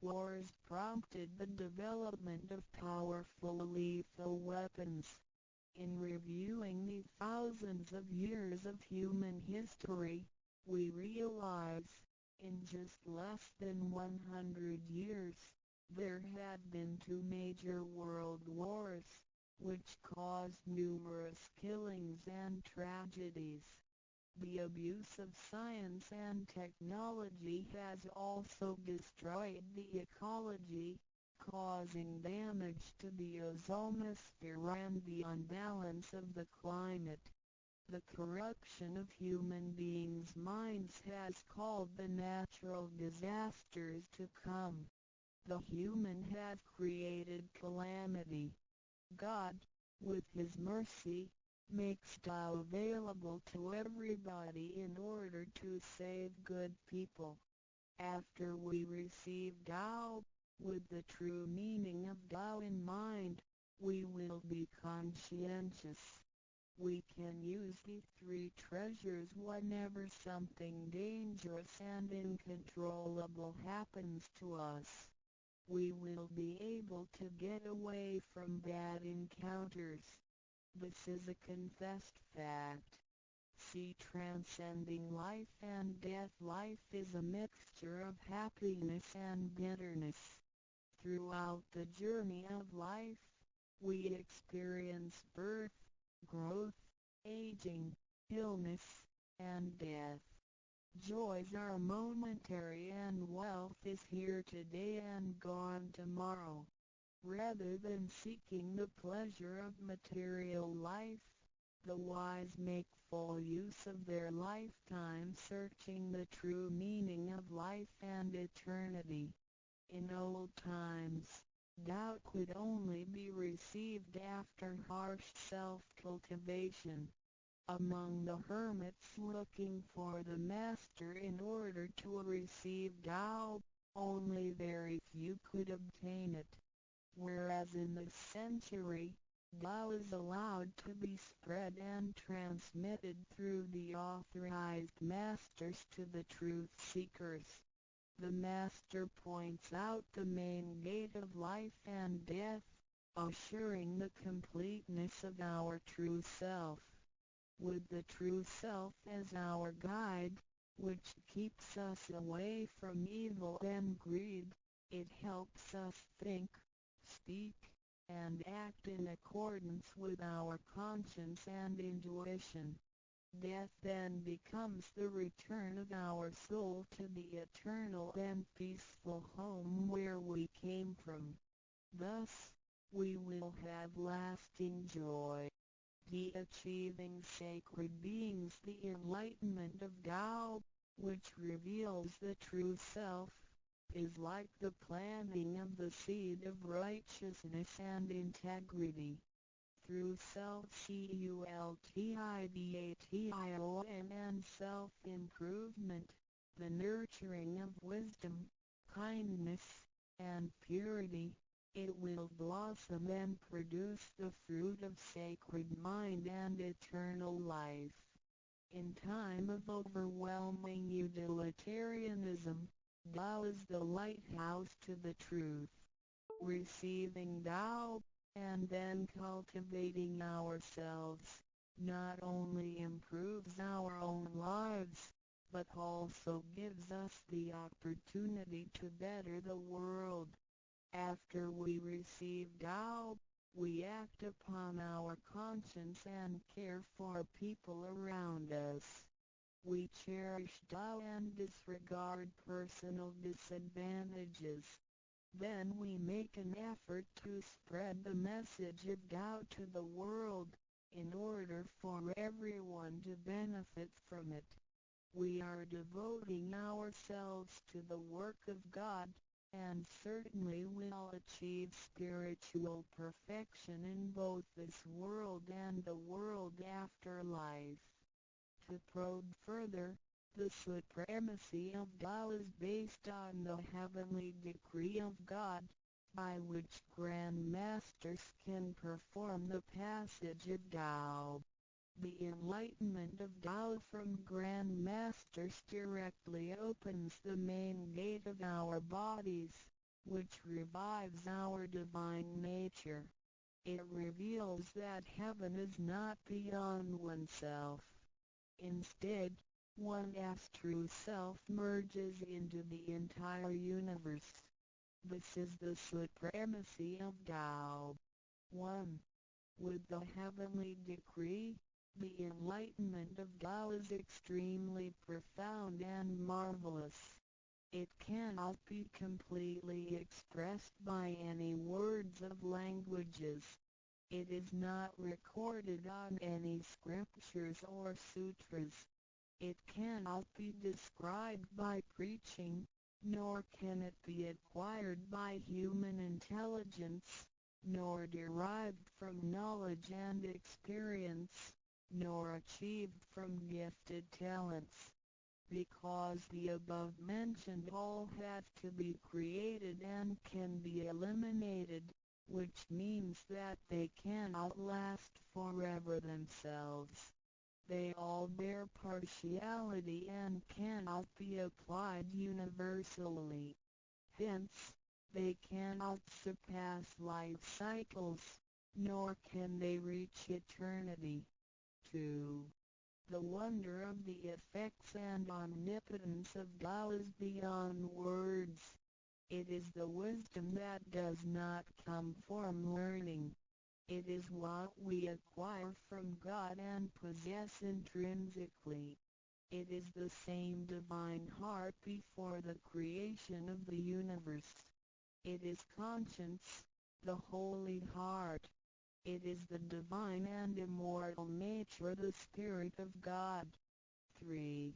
Speaker 2: Wars prompted the development of powerful lethal weapons. In reviewing the thousands of years of human history, we realize, in just less than 100 years, there had been 2 major world wars, which caused numerous killings and tragedies. The abuse of science and technology has also destroyed the ecology, causing damage to the ozonosphere and the unbalance of the climate. The corruption of human beings' minds has called the natural disasters to come. The human has created calamity. God, with His mercy, makes Tao available to everybody in order to save good people. After we receive Tao, with the true meaning of Tao in mind, we will be conscientious. We can use the 3 treasures whenever something dangerous and uncontrollable happens to us. We will be able to get away from bad encounters. This is a confessed fact. See, transcending life and death. Life is a mixture of happiness and bitterness. Throughout the journey of life, we experience birth, growth, aging, illness, and death. Joys are momentary and wealth is here today and gone tomorrow. Rather than seeking the pleasure of material life, the wise make full use of their lifetime searching the true meaning of life and eternity. In old times, Tao could only be received after harsh self-cultivation. Among the hermits looking for the master in order to receive Tao, only very few could obtain it. Whereas in this century, Tao is allowed to be spread and transmitted through the authorized masters to the truth seekers. The master points out the main gate of life and death, assuring the completeness of our true self. With the true self as our guide, which keeps us away from evil and greed, it helps us think, speak, and act in accordance with our conscience and intuition. Death then becomes the return of our soul to the eternal and peaceful home where we came from. Thus, we will have lasting joy. The achieving sacred beings, the enlightenment of Tao, which reveals the true self, is like the planting of the seed of righteousness and integrity. Through self-cultivation and self-improvement, the nurturing of wisdom, kindness, and purity, it will blossom and produce the fruit of sacred mind and eternal life. In time of overwhelming utilitarianism, Tao is the lighthouse to the truth. Receiving Tao, and then cultivating ourselves, not only improves our own lives, but also gives us the opportunity to better the world. After we receive Tao, we act upon our conscience and care for people around us. We cherish Tao and disregard personal disadvantages. Then we make an effort to spread the message of Tao to the world, in order for everyone to benefit from it. We are devoting ourselves to the work of God, and certainly will achieve spiritual perfection in both this world and the world after life. To probe further, the supremacy of Tao is based on the heavenly decree of God, by which Grand Masters can perform the passage of Tao. The enlightenment of Tao from Grand Masters directly opens the main gate of our bodies, which revives our divine nature. It reveals that heaven is not beyond oneself. Instead, one's true self merges into the entire universe. This is the supremacy of Tao. 1. With the heavenly decree, the enlightenment of Tao is extremely profound and marvelous. It cannot be completely expressed by any words of languages. It is not recorded on any scriptures or sutras. It cannot be described by preaching, nor can it be acquired by human intelligence, nor derived from knowledge and experience, nor achieved from gifted talents. Because the above-mentioned all have to be created and can be eliminated, which means that they cannot last forever themselves. They all bear partiality and cannot be applied universally. Hence, they cannot surpass life cycles, nor can they reach eternity. 2. The wonder of the effects and omnipotence of Tao is beyond words. It is the wisdom that does not come from learning. It is what we acquire from God and possess intrinsically. It is the same divine heart before the creation of the universe. It is conscience, the holy heart. It is the divine and immortal nature, the Spirit of God. 3.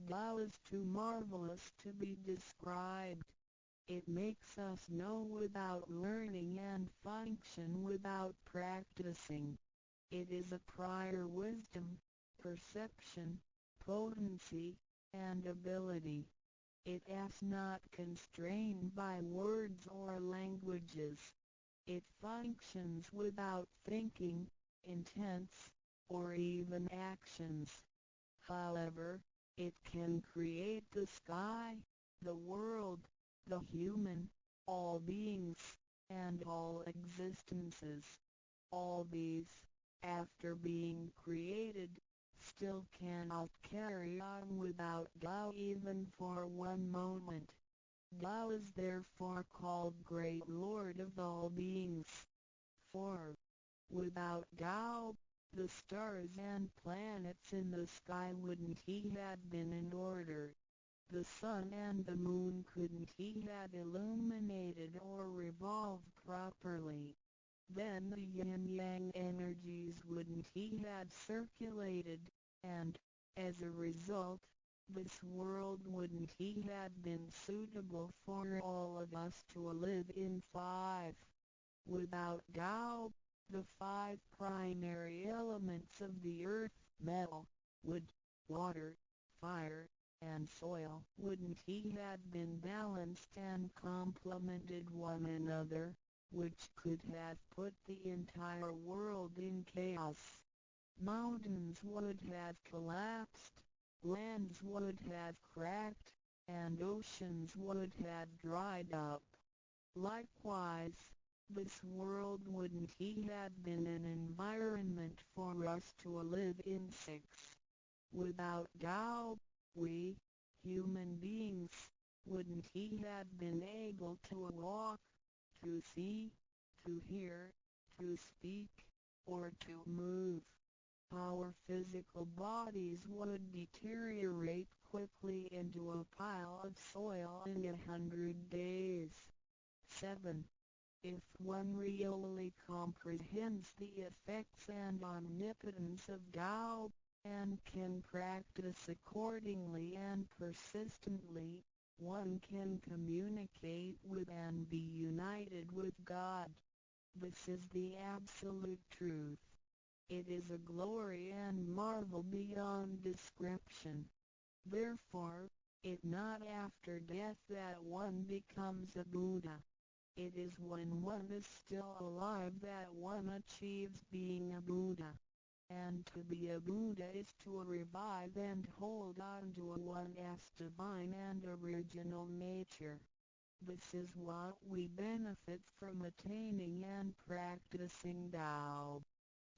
Speaker 2: Tao is too marvelous to be described. It makes us know without learning and function without practicing. It is a prior wisdom, perception, potency, and ability. It is not constrained by words or languages. It functions without thinking, intents, or even actions. However, it can create the sky, the world, the human, all beings, and all existences. All these, after being created, still cannot carry on without Tao even for one moment. Tao is therefore called Great Lord of all beings. For, without Tao, the stars and planets in the sky wouldn't he had been in order. The sun and the moon couldn't he had illuminated or revolved properly. Then the yin-yang energies wouldn't he had circulated, and, as a result, this world wouldn't he had been suitable for all of us to live in. 5. Without Tao, the 5 primary elements of the earth, metal, wood, water, fire, and soil, wouldn't he had been balanced and complemented one another, which could have put the entire world in chaos. Mountains would have collapsed, lands would have cracked, and oceans would have dried up. Likewise, this world wouldn't he have been an environment for us to live in. 6. Without Tao, we, human beings, wouldn't he have been able to walk, to see, to hear, to speak, or to move. Our physical bodies would deteriorate quickly into a pile of soil in 100 days. 7. If one really comprehends the effects and omnipotence of Tao, and can practice accordingly and persistently, one can communicate with and be united with God. This is the absolute truth. It is a glory and marvel beyond description. Therefore, it not after death that one becomes a Buddha. It is when one is still alive that one achieves being a Buddha. And to be a Buddha is to revive and hold on to one's divine and original nature. This is what we benefit from attaining and practicing Tao.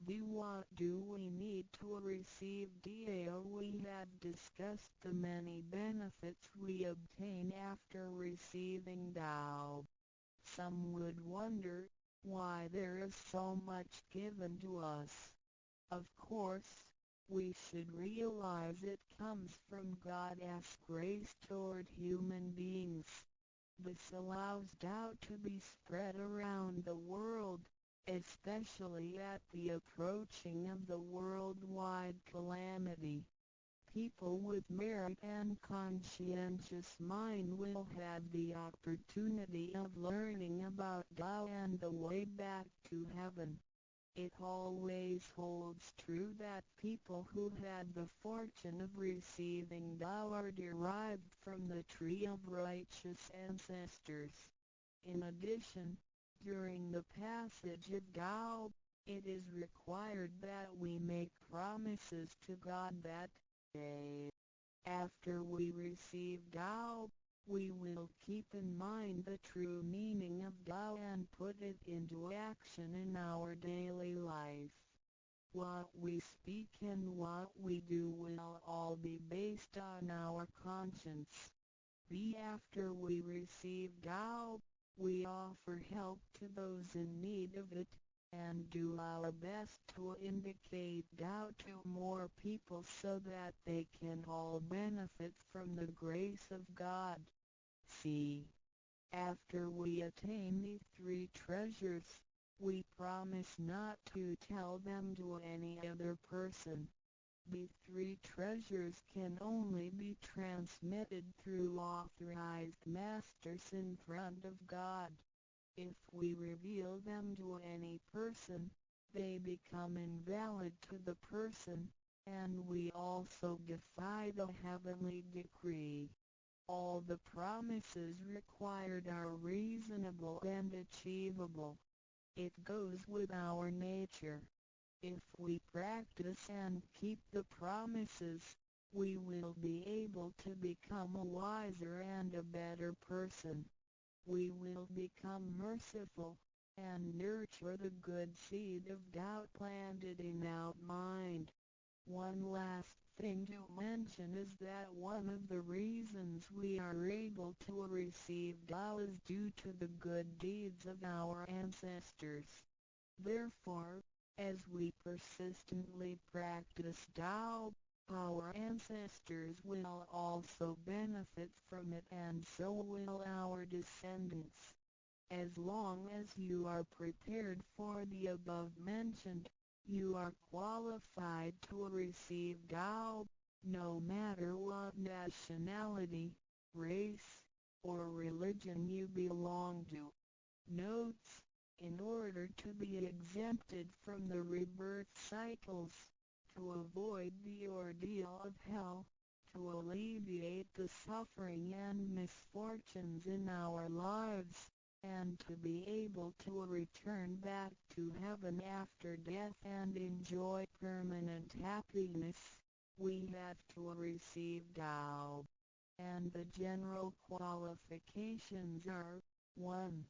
Speaker 2: What do we need to receive Tao? We have discussed the many benefits we obtain after receiving Tao. Some would wonder why there is so much given to us. Of course, we should realize it comes from God's grace toward human beings. This allows Tao to be spread around the world, especially at the approaching of the worldwide calamity. People with merit and conscientious mind will have the opportunity of learning about Tao and the way back to heaven. It always holds true that people who had the fortune of receiving Tao are derived from the tree of righteous ancestors. In addition, during the passage of Tao, it is required that we make promises to God that, after we receive Tao, we will keep in mind the true meaning of Tao and put it into action in our daily life. What we speak and what we do will all be based on our conscience. After we receive Tao, we offer help to those in need of it, and do our best to indicate Tao to more people so that they can all benefit from the grace of God. After we attain these 3 treasures, we promise not to tell them to any other person. These 3 treasures can only be transmitted through authorized masters in front of God. If we reveal them to any person, they become invalid to the person, and we also defy the heavenly decree. All the promises required are reasonable and achievable. It goes with our nature. If we practice and keep the promises, we will be able to become a wiser and a better person. We will become merciful, and nurture the good seed of doubt planted in our mind. One last thing to mention is that one of the reasons we are able to receive Tao is due to the good deeds of our ancestors. Therefore, as we persistently practice Tao, our ancestors will also benefit from it, and so will our descendants. As long as you are prepared for the above mentioned, you are qualified to receive Tao, no matter what nationality, race, or religion you belong to. Notes: in order to be exempted from the rebirth cycles, to avoid the ordeal of hell, to alleviate the suffering and misfortunes in our lives, and to be able to return back to heaven after death and enjoy permanent happiness, we have to receive Tao. And the general qualifications are: 1.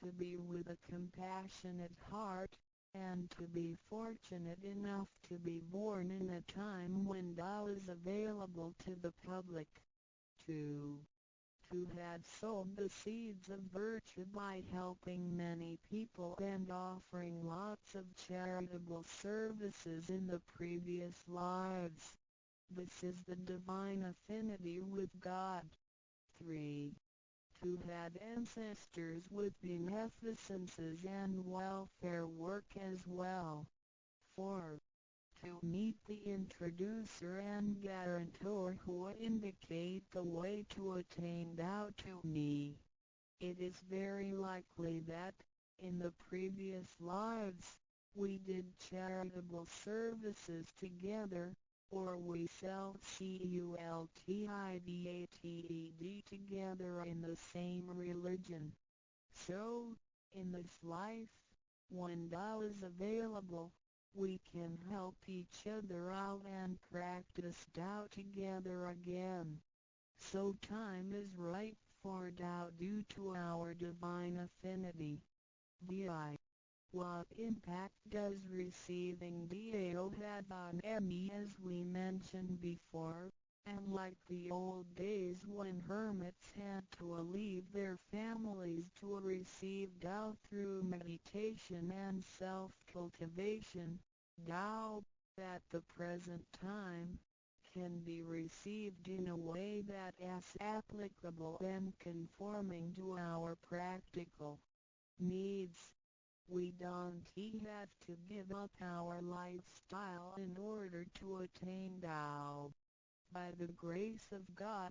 Speaker 2: To be with a compassionate heart, and to be fortunate enough to be born in a time when Tao is available to the public. 2. To have sown the seeds of virtue by helping many people and offering lots of charitable services in the previous lives. This is the divine affinity with God. 3. To have ancestors with beneficences and welfare work as well. 4. To meet the introducer and guarantor who indicate the way to attain Tao to me. It is very likely that, in the previous lives, we did charitable services together, or we cultivated together in the same religion. So, in this life, when Tao is available, we can help each other out and practice Tao together again. So time is right for Tao due to our divine affinity. VI. What impact does receiving Tao have on me? As we mentioned before, and like the old days when hermits had to leave their families to receive Tao through meditation and self-cultivation, Tao, at the present time, can be received in a way that is applicable and conforming to our practical needs. We don't have to give up our lifestyle in order to attain Tao. By the grace of God,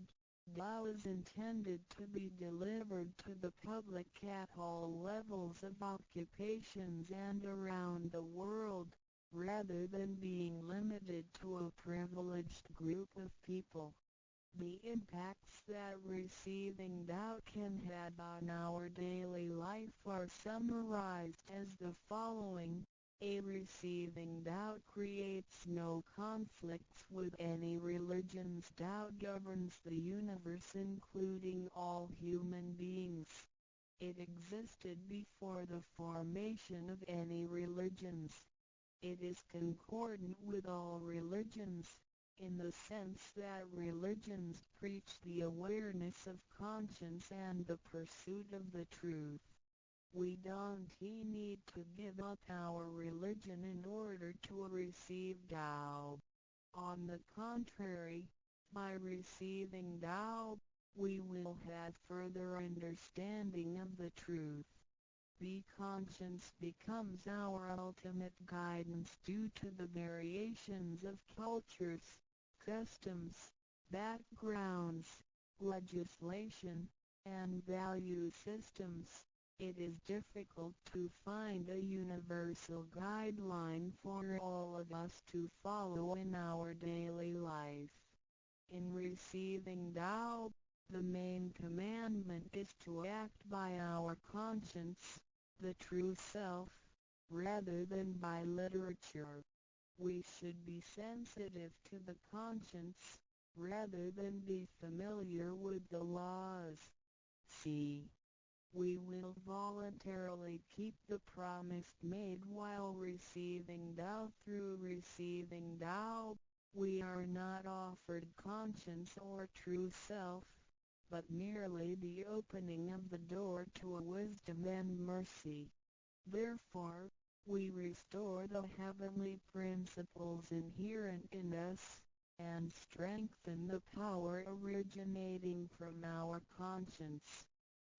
Speaker 2: Tao is intended to be delivered to the public at all levels of occupations and around the world, rather than being limited to a privileged group of people. The impacts that receiving Tao can have on our daily life are summarized as the following. A. Receiving Tao creates no conflicts with any religions. Tao governs the universe, including all human beings. It existed before the formation of any religions. It is concordant with all religions, in the sense that religions preach the awareness of conscience and the pursuit of the truth. We don't need to give up our religion in order to receive Tao. On the contrary, by receiving Tao, we will have further understanding of the truth. The conscience becomes our ultimate guidance due to the variations of cultures, customs, backgrounds, legislation, and value systems. It is difficult to find a universal guideline for all of us to follow in our daily life. In receiving Tao, the main commandment is to act by our conscience, the true self, rather than by literature. We should be sensitive to the conscience, rather than be familiar with the laws. C. We will voluntarily keep the promise made while receiving Tao. Through receiving Tao, we are not offered conscience or true self, but merely the opening of the door to a wisdom and mercy. Therefore, we restore the heavenly principles inherent in us, and strengthen the power originating from our conscience.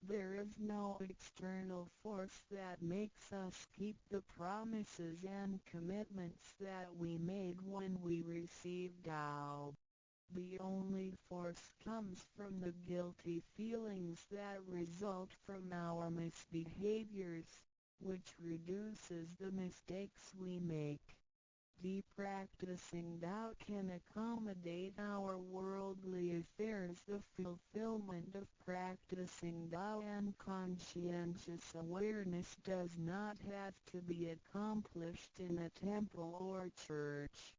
Speaker 2: There is no external force that makes us keep the promises and commitments that we made when we received Tao. The only force comes from the guilty feelings that result from our misbehaviors, which reduces the mistakes we make. Practicing Tao can accommodate our worldly affairs. The fulfillment of practicing Tao and conscientious awareness does not have to be accomplished in a temple or church.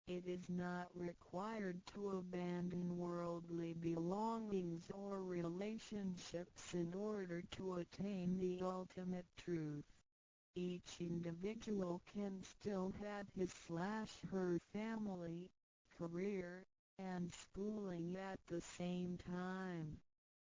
Speaker 2: It is not required to abandon worldly belongings or relationships in order to attain the ultimate truth. Each individual can still have his/her family, career, and schooling at the same time.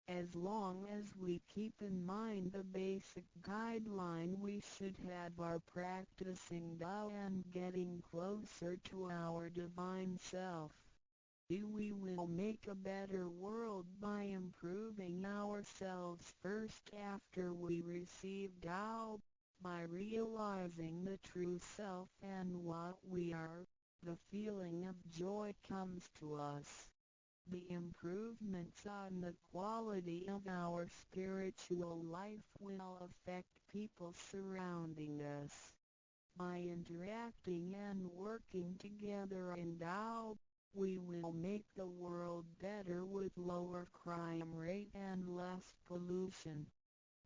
Speaker 2: As long as we keep in mind the basic guideline, we should have our practicing Tao and getting closer to our divine self. We will make a better world by improving ourselves first after we receive Tao. By realizing the true self and what we are, the feeling of joy comes to us. The improvements on the quality of our spiritual life will affect people surrounding us. By interacting and working together in Tao, we will make the world better with lower crime rate and less pollution.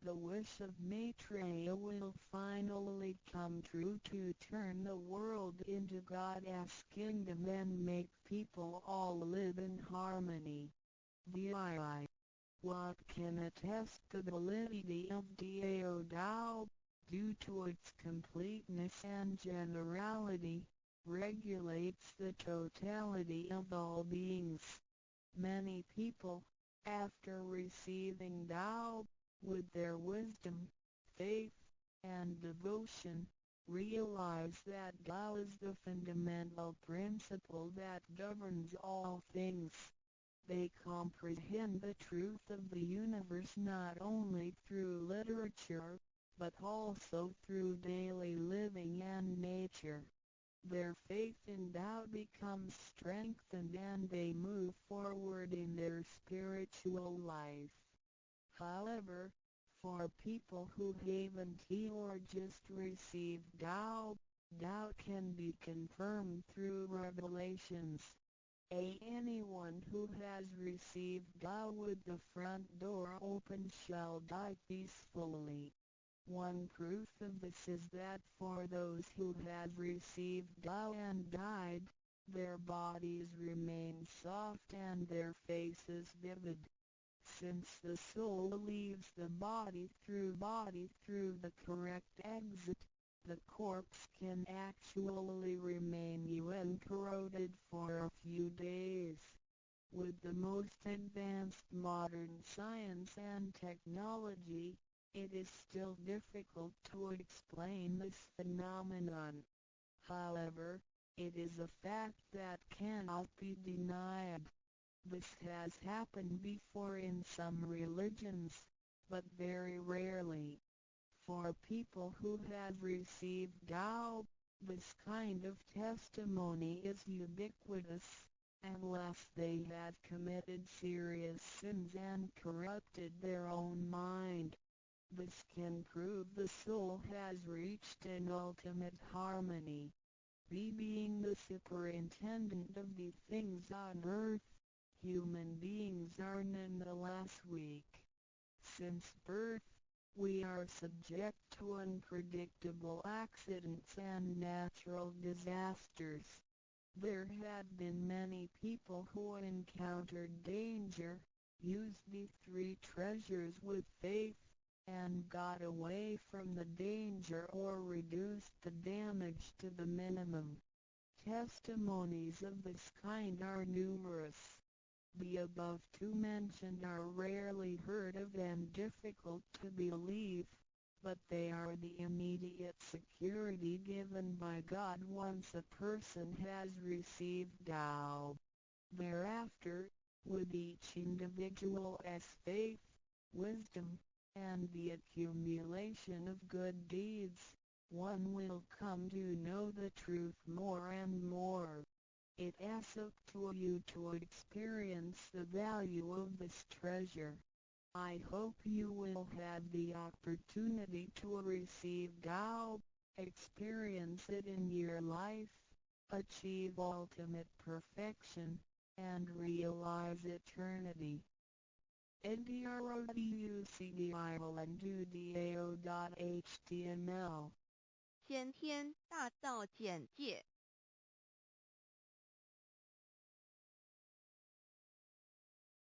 Speaker 2: The wish of Maitreya will finally come true to turn the world into God's kingdom and make people all live in harmony. VII. What can attest the validity of Tao, due to its completeness and generality, regulates the totality of all beings. Many people, after receiving Tao, with their wisdom, faith, and devotion, realize that Tao is the fundamental principle that governs all things. They comprehend the truth of the universe not only through literature, but also through daily living and nature. Their faith in Tao becomes strengthened and they move forward in their spiritual life. However, for people who haven't or just received Tao, Tao can be confirmed through revelations. Anyone who has received Tao with the front door open shall die peacefully. One proof of this is that for those who have received Tao and died, their bodies remain soft and their faces vivid. Since the soul leaves the body through the correct exit, the corpse can actually remain uncorroded for a few days. With the most advanced modern science and technology, it is still difficult to explain this phenomenon. However, it is a fact that cannot be denied. This has happened before in some religions, but very rarely. For people who have received Tao, this kind of testimony is ubiquitous, unless they have committed serious sins and corrupted their own mind. This can prove the soul has reached an ultimate harmony. Being the superintendent of the things on earth, human beings are nonetheless weak. Since birth, We are subject to unpredictable accidents and natural disasters. There have been many people who encountered danger, used the three treasures with faith, and got away from the danger or reduced the damage to the minimum. Testimonies of this kind are numerous. The above two mentioned are rarely heard of and difficult to believe, but they are the immediate security given by God once a person has received Tao. Thereafter, with each individual's faith, wisdom, and the accumulation of good deeds, one will come to know the truth more and more. It is up to you to experience the value of this treasure. I hope you will have the opportunity to receive Tao, experience it in your life, achieve ultimate perfection, and realize eternity.
Speaker 1: 先天大道简介